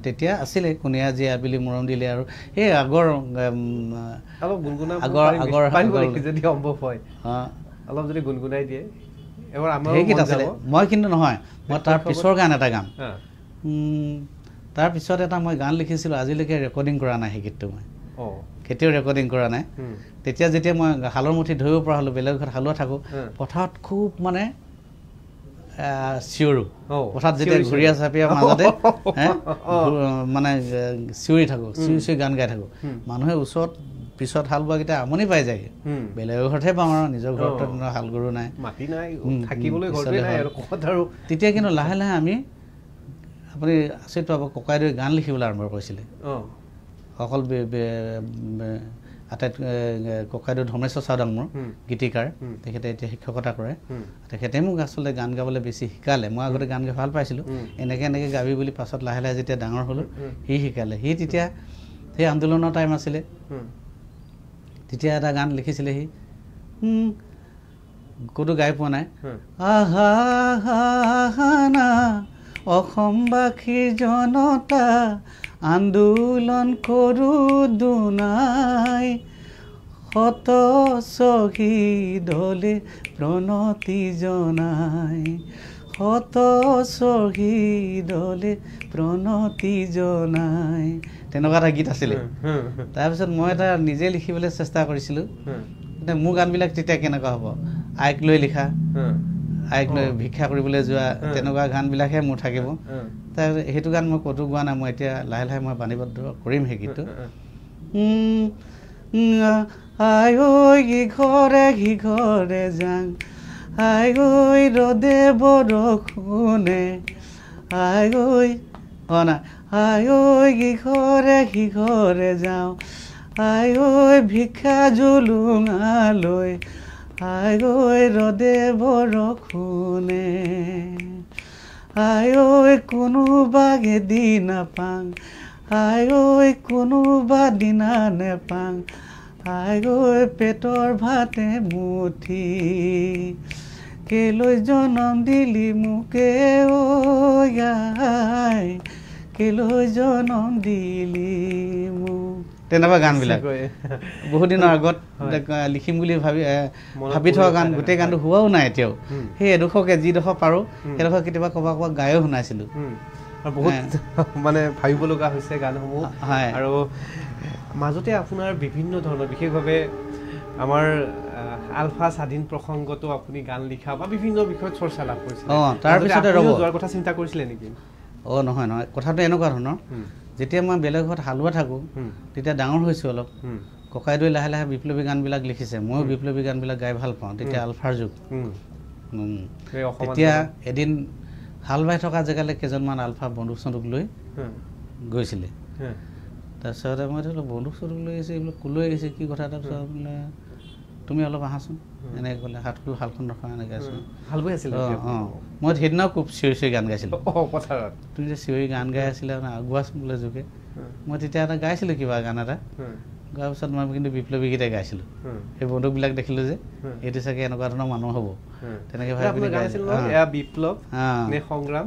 তেতিয়া আছিলে কোনিয়া যি আবেলি মৰম দিলে আৰু সেই আগৰ যদি সম্ভৱ হয় অলপ যদি গুণগুণাই দিয়ে এবাৰ আমাৰ আছিলে মই কিন্তু নহয় মই তাৰ পিছৰ গান এটা গাম তাৰ পিছত এটা মই গান লিখিছিলোঁ আজিলৈকে ৰেকৰ্ডিং কৰা নাই সেই গীতটো মই কেতিয়াও ৰেকৰ্ডিং কৰা নাই তেতিয়া যেতিয়া মই শালৰ মুঠি ধৰিব পৰা হ'লোঁ বেলেগ ঘৰত হালোৱা থাকোঁ পথাৰত খুব মানে চিঞৰো পথাৰত যেতিয়া ঘূৰিয়া চাপিয়াৰ মাজতে মানে চিঞৰি থাকোঁ চিঞৰি গান গাই থাকোঁ মানুহে ওচৰত পিছত হাল বোৱাকেইটা আমনি পাই যায়গৈ বেলেগৰ ঘৰতহে পাওঁ আৰু নিজৰ ঘৰতো হাল গৰু নাই মাটি নাই থাকিবলৈ তেতিয়া কিন্তু লাহে লাহে আমি আপুনি আচৰিত পাব ককাইদেউে গান লিখিবলৈ আৰম্ভ কৰিছিলে অকল ককাইদেউ ধৰ্মেশ্বৰ চাওদাং মোৰ গীতিকাৰ তেখেতে এতিয়া শিক্ষকতা কৰে তেখেতে মোক আচলতে গান গাবলৈ বেছি শিকালে মই আগতে গান গাই ভাল পাইছিলোঁ এনেকৈ গাবি বুলি পাছত লাহে লাহে যেতিয়া ডাঙৰ হ'লোঁ সি শিকালে সি তেতিয়া সেই আন্দোলনৰ টাইম আছিলে তেতিয়া এটা গান লিখিছিলে সি ক'তো গাই পোৱা নাই আহা অসমবাসীৰ জনতা আন্দোলন কৰোঁ দুনাই শত শ্বহীদলে প্ৰণতি জনাই শত শ্বহীদলে প্ৰণতি জনাই তেনেকুৱা এটা গীত আছিলে তাৰপিছত মই এটা নিজে লিখিবলৈ চেষ্টা কৰিছিলোঁ মোৰ গানবিলাক তেতিয়া কেনেকুৱা হ'ব আইক লৈ লিখা আইক লৈ ভিক্ষা কৰিবলৈ যোৱা তেনেকুৱা গানবিলাকহে মোৰ থাকিব তাৰপিছত সেইটো গান মই ক'তো গোৱা নাই মই এতিয়া লাহে লাহে মই বাণীবদ্ধ কৰিম সেই গীতটো আই ঐ সিঘৰে যাং আই ঐ ৰ'দে বৰষুণে আই ঐ না আই ঐ সিঘৰে যাওঁ আই ঐ ভিক্ষা জুলুঙালৈ আই ঐ ৰ'দে বৰষুণে আই ঐ কোনোবা এদিন নাপাং আই ঐ কোনোবা দিনা নেপাং আই ঐ পেটৰ ভাতে মুঠি কেলৈ জনম দিলি মোকে ঐ আই কেলৈ জনম দিলি মোক তেনেকুৱা গানবিলাক বহুত দিনৰ আগত লিখিম বুলি ভাবি থকা গান গোটেই গানটো হোৱাও নাই এতিয়াও সেই এডোখৰকে যিডোখৰ পাৰোঁ সেইডোখৰ কেতিয়াবা ক'ৰবাত গায়ো শুনাইছিলোঁ বহুত মানে ভাবিব লগা হৈছে গানসমূহ আৰু মাজতে আপোনাৰ বিভিন্ন ধৰণৰ বিশেষভাৱে আমাৰ আলফা স্বাধীন প্ৰসংগতো আপুনি গান লিখা বা বিভিন্ন বিষয়ত চৰ্চা লাভ কৰিছে তাৰপিছতে যোৱাৰ কথা চিন্তা কৰিছিলে নেকি নহয় কথাটো এনেকুৱা ধৰণৰ যেতিয়া মই বেলেগ ঘৰত হালোৱা থাকোঁ তেতিয়া ডাঙৰ হৈছোঁ অলপ ককাইদেউৱে লাহে লাহে বিপ্লৱী গানবিলাক লিখিছে ময়ো বিপ্লৱী গানবিলাক গাই ভাল পাওঁ তেতিয়া আলফাৰ যুগ তেতিয়া এদিন হাল বাই থকা জেগালৈ কেইজনমান আলফা বন্দুক চন্দুক লৈ গৈছিলে তাৰপিছতে মই ধৰিলোঁ বন্দুক চন্দুক লৈ আহিছে এইবিলাক ক'লৈ আহিছে কি কথা তাৰপিছত বোলে তুমি অলপ আহাচোন এনেকৈ ক'লে হাতখোল শালখন ৰখা এনেকৈ আছোঁ ভাল বৈ আছিলে মই সেইদিনাও খুব চিঞৰি চিঞৰি গান গাইছিলোঁ পথাৰত তুমি যে চিঞৰি গান গাই আছিলে আগুৱাচোন বোলে যোগে মই তেতিয়া এটা গাইছিলোঁ কিবা গান এটা গোৱাৰ পিছত মই কিন্তু বিপ্লৱী গীতেই গাইছিলোঁ সেই বন্দুকবিলাক দেখিলোঁ যে এইটো চাগে এনেকুৱা ধৰণৰ মানুহ হ'ব তেনেকৈ ভাবি বিপ্লৱ সংগ্ৰাম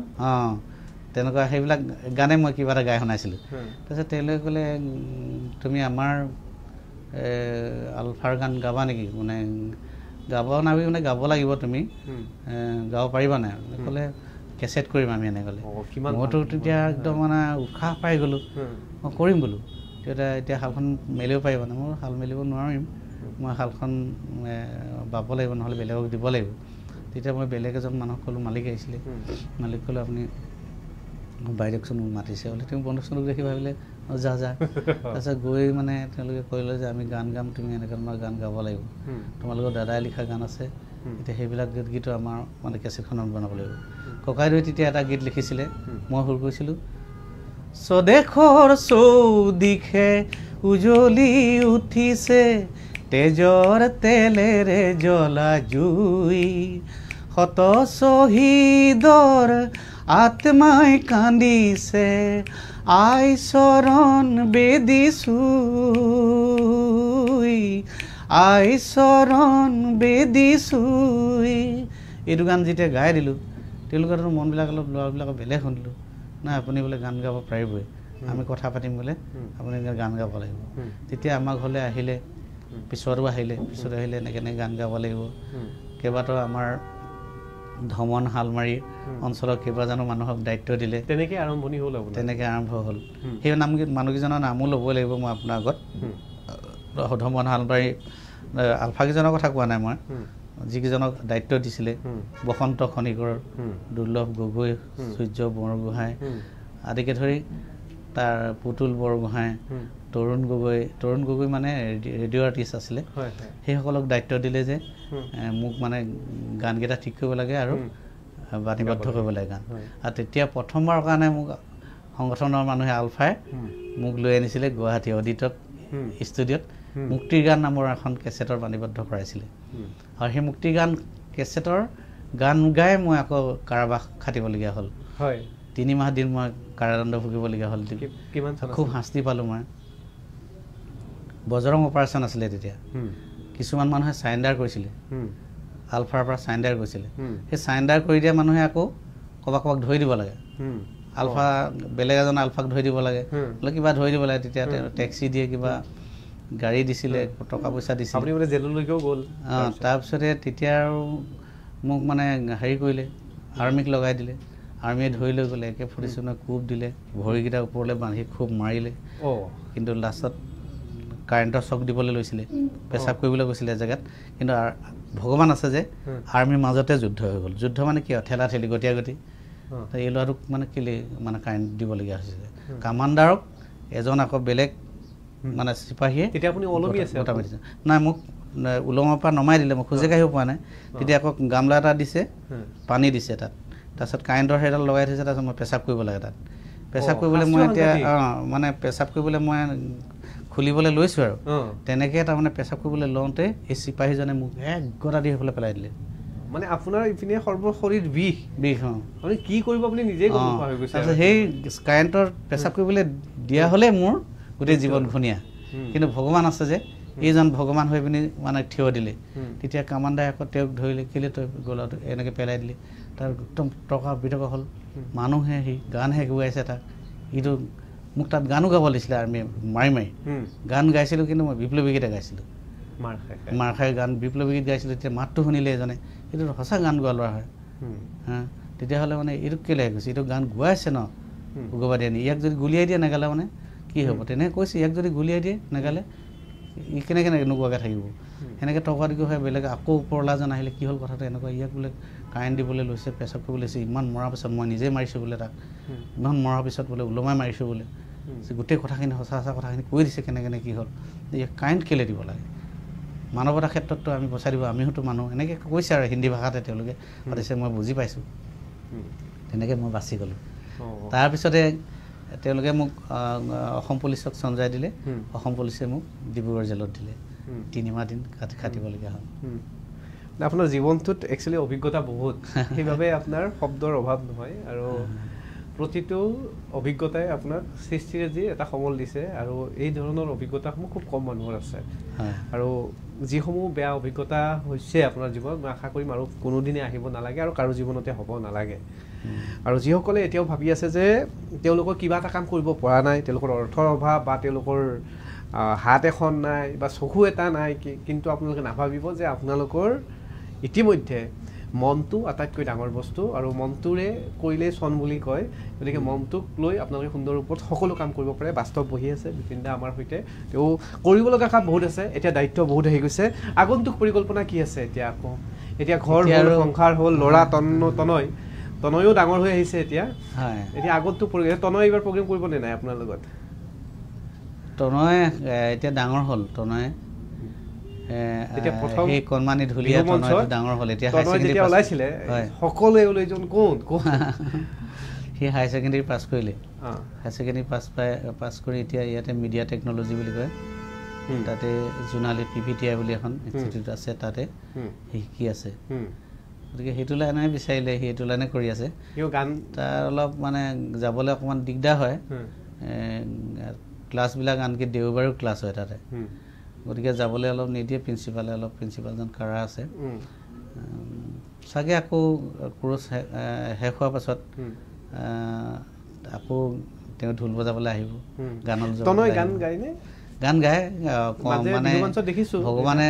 তেনেকুৱা সেইবিলাক গানে মই কিবা এটা গাই শুনাইছিলোঁ তাৰপিছত তেওঁলোকে ক'লে তুমি আমাৰ আলফাৰ গান গাবা নেকি মানে গাব নাবি মানে গাব লাগিব তুমি গাব পাৰিবা নাই ক'লে কেছেট কৰিম আমি এনেকৈ ক'লে মইতো তেতিয়া একদম মানে উৎসাহ পাই গ'লোঁ মই কৰিম বোলো এতিয়া শালখন মেলিব পাৰিব নাই মই শাল মেলিব নোৱাৰিম মই শালখন বাব লাগিব নহ'লে বেলেগক দিব লাগিব তেতিয়া মই বেলেগ এজন মানুহক ক'লোঁ মালিক আহিছিলে মালিক ক'লোঁ আপুনি বাইদেউকচোন মোক মাতিছে বোলে তেওঁ বন্দুক চন্দুক দেখি ভাবিলে যা তাৰপিছত গৈ মানে তেওঁলোকে কৰিলে যে আমি গান গাম তুমি এনেকৈ ধৰণৰ গান গাব লাগিব তোমালোকৰ দাদাই লিখা গান আছে এতিয়া সেইবিলাক গীতো আমাৰ মানে কেছেটখনত বনাব লাগিব ককাইদেউৱে তেতিয়া এটা গীত লিখিছিলে মই সুৰ কৰিছিলোঁ স্বদেশৰ চৌদিশে উজলি উঠিছে তেজৰ তেলেৰে জ্বলা জুই শত শ্বহীদৰ আত্মাই কান্দিছে আই চৰণ বেদিছুই আই চৰণ বেদিছুই এইটো গান যেতিয়া গাই দিলোঁ তেওঁলোকৰ মনবিলাক অলপ ল'ৰাবিলাকক বেলেগ শুনিলোঁ নাই আপুনি বোলে গান গাব পাৰিবই আমি কথা পাতিম বোলে আপুনি গান গাব লাগিব তেতিয়া আমাৰ ঘৰলৈ আহিলে পিছতো আহিলে এনেকৈ গান গাব লাগিব কেইবাটাও আমাৰ ধমন হালমাৰী অঞ্চলৰ কেইবাজনো মানুহক দায়িত্ব দিলে তেনেকৈ আৰম্ভণি হ'ল তেনেকৈ আৰম্ভ হ'ল সেই মানুহকেইজনৰ নামো ল'ব লাগিব মই আপোনাৰ আগত ধমন হালমাৰী আলফাকেইজনৰ কথা কোৱা নাই মই যিকেইজনক দায়িত্ব দিছিলে বসন্ত খনিকৰ দুৰ্লভ গগৈ সূৰ্য বৰগোহাঁই আদিকে ধৰি তাৰ পুতুল বৰগোহাঁই তৰুণ গগৈ মানে ৰেডিঅ' আৰ্টিষ্ট আছিলে সেইসকলক দায়িত্ব দিলে যে মোক মানে গানকেইটা ঠিক কৰিব লাগে আৰু বাণীবদ্ধ কৰিব লাগে গান আৰু তেতিয়া প্ৰথমবাৰৰ কাৰণে মোক সংগঠনৰ মানুহে আলফাই মোক লৈ আনিছিলে গুৱাহাটী অডিটত ষ্টুডিঅ'ত মুক্তিৰ গান নামৰ এখন কেছেটৰ বাণীবদ্ধ কৰাইছিলে আৰু সেই মুক্তিৰ গান কেছেটৰ গান গাই মই আকৌ কাৰাবাস খাটিবলগীয়া হ'ল 3 মাহ দিন মই কাৰাদণ্ড ভুগিবলগীয়া হ'ল খুব শাস্তি পালোঁ মই বজৰং অপাৰেশ্যন আছিলে তেতিয়া কিছুমান মানুহে চাৰেণ্ডাৰ কৰিছিলে আলফাৰ পৰা চাৰেণ্ডাৰ কৰিছিলে সেই চাৰেণ্ডাৰ কৰি দিয়া মানুহে আকৌ কাৰোবাক ধৰি দিব লাগে আলফা বেলেগ এজন আলফাক ধৰি দিব লাগে বোলে কিবা ধৰি দিব লাগে তেতিয়া টেক্সি দিয়ে কিবা গাড়ী দিছিলে টকা পইচা দিছিলে আপুনি মানে জেললৈকেও গ'ল তাৰপিছতে তেতিয়া আৰু মোক মানে হেৰি কৰিলে আৰ্মিক লগাই দিলে আৰ্মিয়ে ধৰি লৈ গ'লে AK-47 কোব দিলে ভৰিকেইটা ওপৰলৈ বান্ধি খুব মাৰিলে কিন্তু লাষ্টত কাৰেণ্টৰ চক দিবলৈ লৈছিলে পেচাব কৰিবলৈ গৈছিলে জেগাত কিন্তু ভগৱান আছে যে আৰ্মিৰ মাজতে যুদ্ধ হৈ গ'ল যুদ্ধ মানে কি ঠেলা ঠেলি গতিয়া গতি এই ল'ৰাটোক মানে কেলে মানে কাৰেণ্ট দিবলগীয়া হৈছিলে কামাণ্ডাৰক এজন আকৌ বেলেগ মানে চিপাহীয়ে তেতিয়া আপুনি ওলমি আছে নাই মোক ওলমৰ পৰা নমাই দিলে মই খোজে কাঢ়িব পৰা নাই তেতিয়া আকৌ গামলা এটা দিছে পানী দিছে তাত তাৰপিছত কাৰেণ্টৰ সেইডাল লগাই থৈছে তাৰপিছত মই পেচাব কৰিব লাগে তাত পেচাব কৰিবলৈ মই এতিয়া মানে পেচাব কৰিবলৈ মই খুলিবলৈ লৈছোঁ আৰু তেনেকৈ তাৰমানে পেচাব কৰিবলৈ লওঁতে এই চিপাহীজনে মোক এক গদা দি সেইফালে পেলাই দিলে মানে আপোনাৰ ইপিনে সৰ্বশৰীৰ বিষ আপুনি কি কৰিব আপুনি নিজেই গম নোপোৱা হৈ গৈছে তাৰপিছত সেই কাৰেণ্টৰ পেচাব কৰিবলৈ দিয়া হ'লে মোৰ গোটেই জীৱন ঘূণীয়া কিন্তু ভগৱান আছে যে এইজন ভগৱান হৈ পিনি মানে থিয় দিলে তেতিয়া কামাণ্ডাৰে আকৌ তেওঁক ধৰিলে কেলে তই গলাটো এনেকৈ পেলাই দিলে তাৰ একদম টকা বিটকা হ'ল মানুহে সি গানহে গাইছে তাক ইটো মোক তাত গানো গাব লাগিছিলে আৰ্মিয়ে মাৰি মাৰি গান গাইছিলোঁ কিন্তু মই বিপ্লৱী গীত গাইছিলোঁ মাৰ খাই গান বিপ্লৱী গীত গাইছিলোঁ তেতিয়া মাতটো শুনিলে এজনে এইটো সঁচা গান গোৱা ল'ৰা হয় তেতিয়াহ'লে মানে এইটো কেলে গৈছে এইটো গান গোৱাইছে ন উগ্ৰবাদী আনি ইয়াক যদি গুলিয়াই দিয়ে নেগালে মানে কি হ'ব তেনেকৈ কৈছে ইয়াক যদি গুলিয়াই দিয়ে নেগালে ই কেনেকৈ নোগোৱাকৈ থাকিব সেনেকৈ টকা দি হয় বেলেগ আকৌ ওপৰলাজন আহিলে কি হ'ল কথাটো এনেকুৱা ইয়াক বোলে কাৰেণ্ট দিবলৈ লৈছে পেচাব কৰিবলৈ লৈছে ইমান মৰাৰ পিছত মই নিজেই মাৰিছোঁ বোলে তাক ইমান মৰাৰ পিছত বোলে ওলমাই মাৰিছোঁ বোলে গোটেই কথাখিনি সঁচা কথাখিনি কৈ দিছে কেনেকৈ কি হ'ল ইয়াক কাৰেণ্ট কেলৈ দিব লাগে মানৱতাৰ ক্ষেত্ৰততো আমি বচাই দিব আমিওতো মানুহ এনেকৈ কৈছে আৰু হিন্দী ভাষাতে তেওঁলোকে পাতিছে মই বুজি পাইছোঁ তেনেকৈ মই বাচি গ'লোঁ তাৰপিছতে তেওঁলোকে মোক অসম পুলিচক চঞ্জাই দিলে অসম পুলিচে মোক ডিব্ৰুগড় জেলত দিলে 3 মাহ দিন খাটিবলগীয়া হ'ল আপোনাৰ জীৱনটোত একচুৱেলি অভিজ্ঞতা বহুত সেইবাবে আপোনাৰ শব্দৰ অভাৱ নহয় আৰু প্ৰতিটো অভিজ্ঞতাই আপোনাক সৃষ্টিৰে যি এটা সমল দিছে আৰু এই ধৰণৰ অভিজ্ঞতাসমূহ খুব কম মানুহৰ আছে আৰু যিসমূহ বেয়া অভিজ্ঞতা হৈছে আপোনাৰ জীৱনত মই আশা কৰিম আৰু কোনোদিনে আহিব নালাগে আৰু কাৰো জীৱনতে হ'ব নালাগে আৰু যিসকলে এতিয়াও ভাবি আছে যে তেওঁলোকৰ কিবা এটা কাম কৰিব পৰা নাই তেওঁলোকৰ অৰ্থৰ অভাৱ বা তেওঁলোকৰ হাত এখন নাই বা চকু এটা নাই কিন্তু আপোনালোকে নাভাবিব যে আপোনালোকৰ ইতিমধ্যে মনটো আটাইতকৈ ডাঙৰ বস্তু আৰু মনটোৰে কৰিলে চন বুলি কয় গতিকে মনটোক লৈ আপোনালোকে সুন্দৰ ৰূপত সকলো কাম কৰিব পাৰে বাস্তৱ বহি আছে বিপিনদা আমাৰ সৈতে তেওঁ কৰিব লগা কাম বহুত আছে এতিয়া দায়িত্ব বহুত আহি গৈছে আগন্তুক পৰিকল্পনা কি আছে এতিয়া আকৌ এতিয়া ঘৰ হ'ল সংসাৰ হ'ল ল'ৰা তনয়ো ডাঙৰ হৈ আহিছে এতিয়া এতিয়া আগন্তুক তনয় এইবাৰ প্ৰগ্ৰেম কৰিব নে নাই আপোনাৰ লগত তনয় এতিয়া ডাঙৰ হ'ল তনয় এতিয়া প্ৰথম এই কণমানি ধুলিয়া তনয়টো ডাঙৰ হ'ল এতিয়া হাই ছেকেণ্ডাৰী ওলাইছিলে সকলোৱে ওলাইজন কোন সি হাই ছেকেণ্ডাৰী পাছ কৰিলে হাই ছেকেণ্ডাৰী পাছ কৰি এতিয়া ইয়াতে মিডিয়া টেকন'লজি বুলি কয় তাতে জোনালী PVTI বুলি এখন ইনষ্টিটিউট আছে তাতে শিকি আছে গতিকে সেইটো লাইনে বিচাৰিলে সি এইটো লাইনে কৰি আছে তাৰ অলপ মানে যাবলৈ অকণমান দিগদাৰ হয় ক্লাছবিলাক আনকি দেওবাৰো ক্লাছ হয় তাতে গতিকে যাবলৈ অলপ নিদিয়ে প্ৰিন্সিপালজন কাৰা আছে চাগে আকৌ কোৰ্চ শেষ হোৱাৰ পাছত আকৌ তেওঁ ঢোল বজাবলৈ আহিব গান গায় মানে ভগৱানে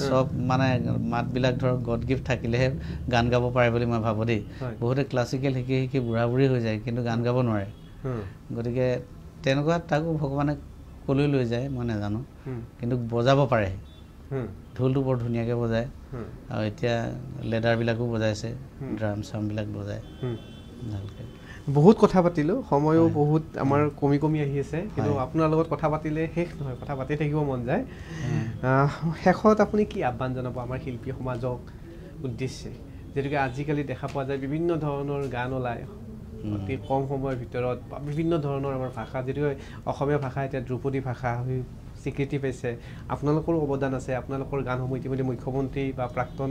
সব মানে মাতবিলাক ধৰক গড গিফ্ট থাকিলেহে গান গাব পাৰে বুলি মই ভাবোঁ দেই বহুতে ক্লাছিকেল শিকি বুঢ়া বুঢ়ী হৈ যায় কিন্তু গান গাব নোৱাৰে গতিকে তেনেকুৱা তাকো ভগৱানে কলৈ লৈ যায় মই নাজানো কিন্তু বজাব পাৰে ঢোলটো বৰ ধুনীয়াকৈ বজায় আৰু এতিয়া লেডাৰবিলাকো বজাইছে ড্ৰাম চামবিলাক বজায় ভালকৈ বহুত কথা পাতিলোঁ সময়ো বহুত আমাৰ কমি আহি আছে কিন্তু আপোনাৰ লগত কথা পাতিলে শেষ নহয় কথা পাতি থাকিব মন যায় শেষত আপুনি কি আহ্বান জনাব আমাৰ শিল্পী সমাজক উদ্দেশ্যে যেনেকৈ আজিকালি দেখা পোৱা যায় বিভিন্ন ধৰণৰ গান ওলায় অতি কম সময়ৰ ভিতৰত বা বিভিন্ন ধৰণৰ আমাৰ ভাষা যেনেকৈ অসমীয়া ভাষা এতিয়া ধ্ৰুপদী ভাষা হৈ স্বীকৃতি পাইছে আপোনালোকৰ অৱদান আছে আপোনালোকৰ গানসমূহ ইতিমধ্যে মুখ্যমন্ত্ৰী বা প্ৰাক্তন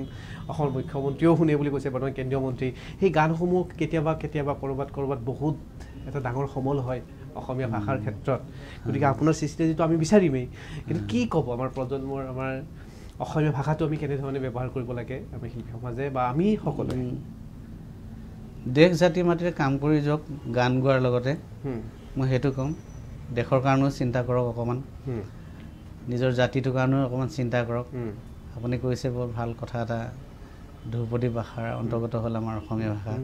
অসমৰ মুখ্যমন্ত্ৰীও শুনে বুলি কৈছে বৰ্তমান কেন্দ্ৰীয় মন্ত্ৰী সেই গানসমূহ কেতিয়াবা ক'ৰবাত বহুত এটা ডাঙৰ সমল হয় অসমীয়া ভাষাৰ ক্ষেত্ৰত গতিকে আপোনাৰ সৃষ্টিৰাজিটো আমি বিচাৰিমেই কিন্তু কি ক'ব আমাৰ প্ৰজন্মৰ আমাৰ অসমীয়া ভাষাটো আমি কেনেধৰণে ব্যৱহাৰ কৰিব লাগে আমি শিল্পী সমাজে বা আমি সকলোৱে দেশ জাতি মাটিৰে কাম কৰি যাওক গান গোৱাৰ লগতে মই সেইটো ক'ম দেশৰ কাৰণেও চিন্তা কৰক অকণমান নিজৰ জাতিটোৰ কাৰণেও অকণমান চিন্তা কৰক আপুনি কৈছে বৰ ভাল কথা এটা ধ্ৰুপদী ভাষাৰ অন্তৰ্গত হ'ল আমাৰ অসমীয়া ভাষা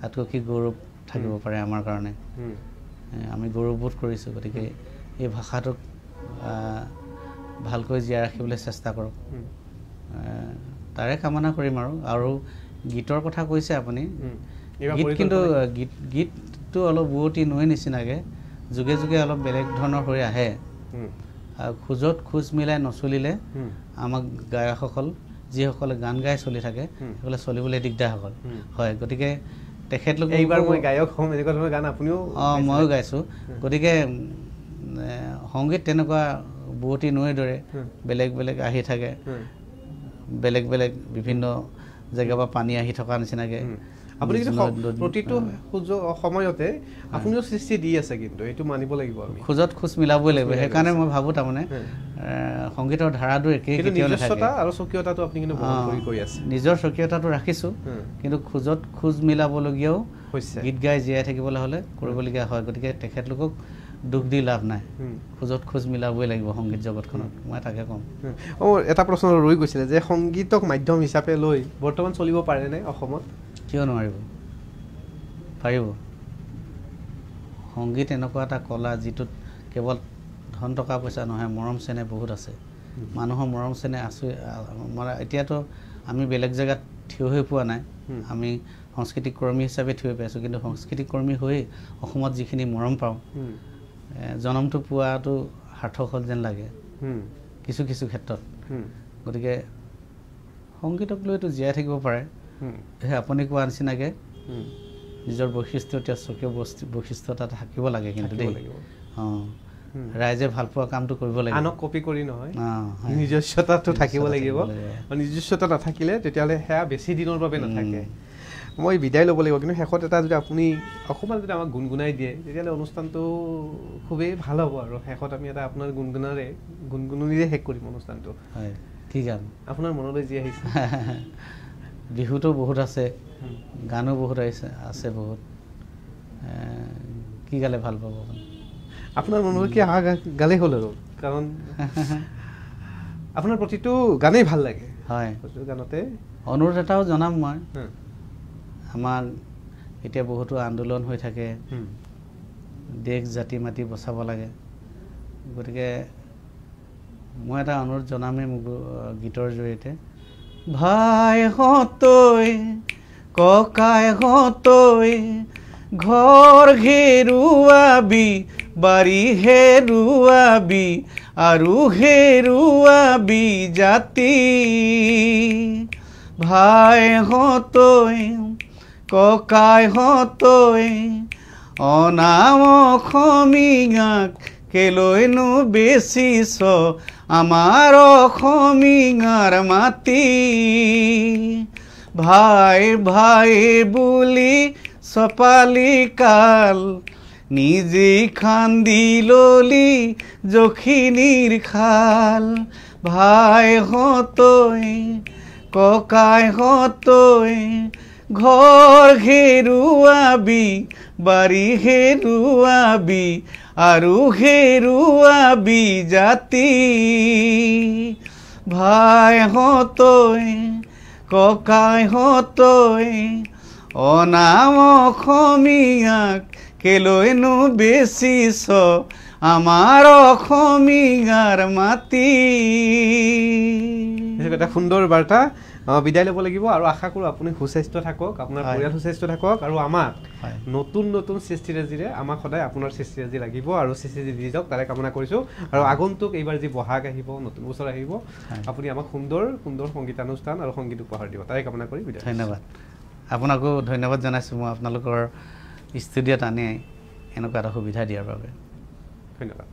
তাতকৈ কি গৌৰৱ থাকিব পাৰে আমাৰ কাৰণে আমি গৌৰৱবোধ কৰিছোঁ গতিকে এই ভাষাটোক ভালকৈ জীয়াই ৰাখিবলৈ চেষ্টা কৰক তাৰে কামনা কৰিম আৰু গীতৰ কথা কৈছে আপুনি গীত কিন্তু গীতটো অলপ বুৱতী নৈ নিচিনাকৈ যুগে যুগে অলপ বেলেগ ধৰণৰ হৈ আহে খোজত খোজ মিলাই নচলিলে আমাক গায়কসকল যিসকলে গান গাই চলি থাকে সেইসকলে চলিবলৈ দিগদাৰ হয় গতিকে তেখেতলোক এইবাৰ মই গায়ক হ'ম এনেকুৱা ধৰণৰ গান আপুনিও ময়ো গাইছোঁ গতিকে সংগীত তেনেকুৱা বুৱতী নৈৰ দৰে বেলেগ বেলেগ আহি থাকে বেলেগ বেলেগ বিভিন্ন জেগাৰ পৰা পানী আহি থকা নিচিনাকৈ আপুনি কিন্তু প্ৰতিটো সময়তে আপুনিও সৃষ্টি দি আছে কিন্তু এইটো মানিব লাগিব আমি খোজত খোজ মিলাবই লাগিব সেইকাৰণে মই ভাবোঁ তাৰমানে সংগীতৰ ধাৰাটো একেই কেতিয়াও নাথাকে আৰু স্বকীয়তাটো আপুনি কিন্তু বহন কৰি গৈ আছে নিজৰ স্বকীয়তাটো ৰাখিছোঁ কিন্তু খোজত খোজ মিলাবলগীয়াও গীত গাই জীয়াই থাকিবলৈ হ'লে কৰিবলগীয়া হয় গতিকে তেখেতলোকক দুখ দি লাভ নাই খোজত খোজ মিলাবই লাগিব সংগীত জগতখনত মই তাকে ক'ম এটা প্ৰশ্ন ৰৈ গৈছিলে যে সংগীতক মাধ্যম হিচাপে লৈ বৰ্তমান চলিব পাৰেনে অসমত কিয় নোৱাৰিব পাৰিব সংগীত এনেকুৱা এটা কলা যিটোত কেৱল ধন টকা পইচা নহয় মৰম চেনেহ বহুত আছে মানুহৰ মৰম চেনেহ আছে এতিয়াতো আমি বেলেগ জেগাত থিয় হৈ পোৱা নাই আমি সাংস্কৃতিক কৰ্মী হিচাপে থিয় হৈ পাইছোঁ কিন্তু সাংস্কৃতিক কৰ্মী হৈ অসমত যিখিনি মৰম পাওঁ জনমটো পোৱাটো সাৰ্থক হ'ল যেন লাগে কিছু কিছু ক্ষেত্ৰত গতিকে সংগীতক লৈতো জীয়াই থাকিব পাৰে সেই আপুনি কোৱা নিচিনাকৈ নিজৰ বৈশিষ্ট্য এতিয়া স্বকীয় বৈশিষ্ট্য এটা থাকিব লাগে কিন্তু দেই ৰাইজে ভাল পোৱা কামটো কৰিব লাগিব আনক কপি কৰি নহয় নিজস্বতাটো থাকিব লাগিব নিজস্বতা নাথাকিলে তেতিয়াহ'লে সেয়া বেছি দিনৰ বাবে নাথাকে মই বিদায় ল'ব লাগিব কিন্তু শেষত এটা যদি আপুনি অকণমান যদি আমাক গুণগুণাই দিয়ে তেতিয়াহ'লে অনুষ্ঠানটো খুবেই ভাল হ'ব আৰু শেষত আমি এটা আপোনাৰ গুণগুণনিৰে শেষ কৰিম অনুষ্ঠানটো হয় কি গান আপোনাৰ মনলৈ যি আহিছে বিহুটো বহুত আছে গানো বহুত আছে বহুত কি গালে ভাল পাব আপোনাৰ মনলৈ কি অহা গালেই হ'ল আৰু কাৰণ আপোনাৰ প্ৰতিটো গানেই ভাল লাগে হয় প্ৰতিটো গানতে অনুৰোধ এটাও জনাম মই আমাৰ এতিয়া বহুতো আন্দোলন হৈ থাকে দেশ জাতি মাতি বচাব লাগে গতিকে মই এটা অনুৰোধ জনামেই মোক গীতৰ জৰিয়তে ভাইহঁতৈ ককাইহঁতৈ ঘৰ হেৰুৱাবি বাৰী হেৰুৱাবি আৰু হেৰুৱাবি জাতি ভাইহঁতৈ ককাইহঁতৈ অনাম অসমীয়াক কেলৈনো বেচিছ আমাৰ অসমীয়াৰ মাটি ভাই ভাই বুলি চপালি কাল নিজেই খান্দি ললি জখিনীৰ খাল ভাইহঁতৈ ককাইহঁতৈ ঘৰ হেৰুৱাবি বাৰী হেৰুৱাবি আৰু হেৰুৱাবি জাতি ভাইহঁতৈ ককাইহঁতৈ অনাম অসমীয়াক কেলৈনো বেচিছ আমাৰ অসমীয়াৰ মাটি এটা সুন্দৰ বাৰ্তা বিদায় ল'ব লাগিব আৰু আশা কৰোঁ আপুনি সুস্বাস্থ্য থাকক আপোনাৰ পৰিয়াল সুস্বাস্থ্য থাকক আৰু আমাক নতুন নতুন সৃষ্টিৰাজিৰে আমাক সদায় আপোনাৰ সৃষ্টিৰাজি লাগিব আৰু সৃষ্টিৰাজি দি যাওক তাৰে কামনা কৰিছোঁ আৰু আগন্তুক এইবাৰ যি বহাগ আহিব নতুন বছৰ আহিব আপুনি আমাক সুন্দৰ সুন্দৰ সংগীতানুষ্ঠান আৰু সংগীত উপহাৰ দিব তাৰে কামনা কৰি বিদায় ধন্যবাদ আপোনাকো ধন্যবাদ জনাইছোঁ মই আপোনালোকৰ ষ্টুডিঅ'ত আনি এনেকুৱা এটা সুবিধা দিয়াৰ বাবে ধন্যবাদ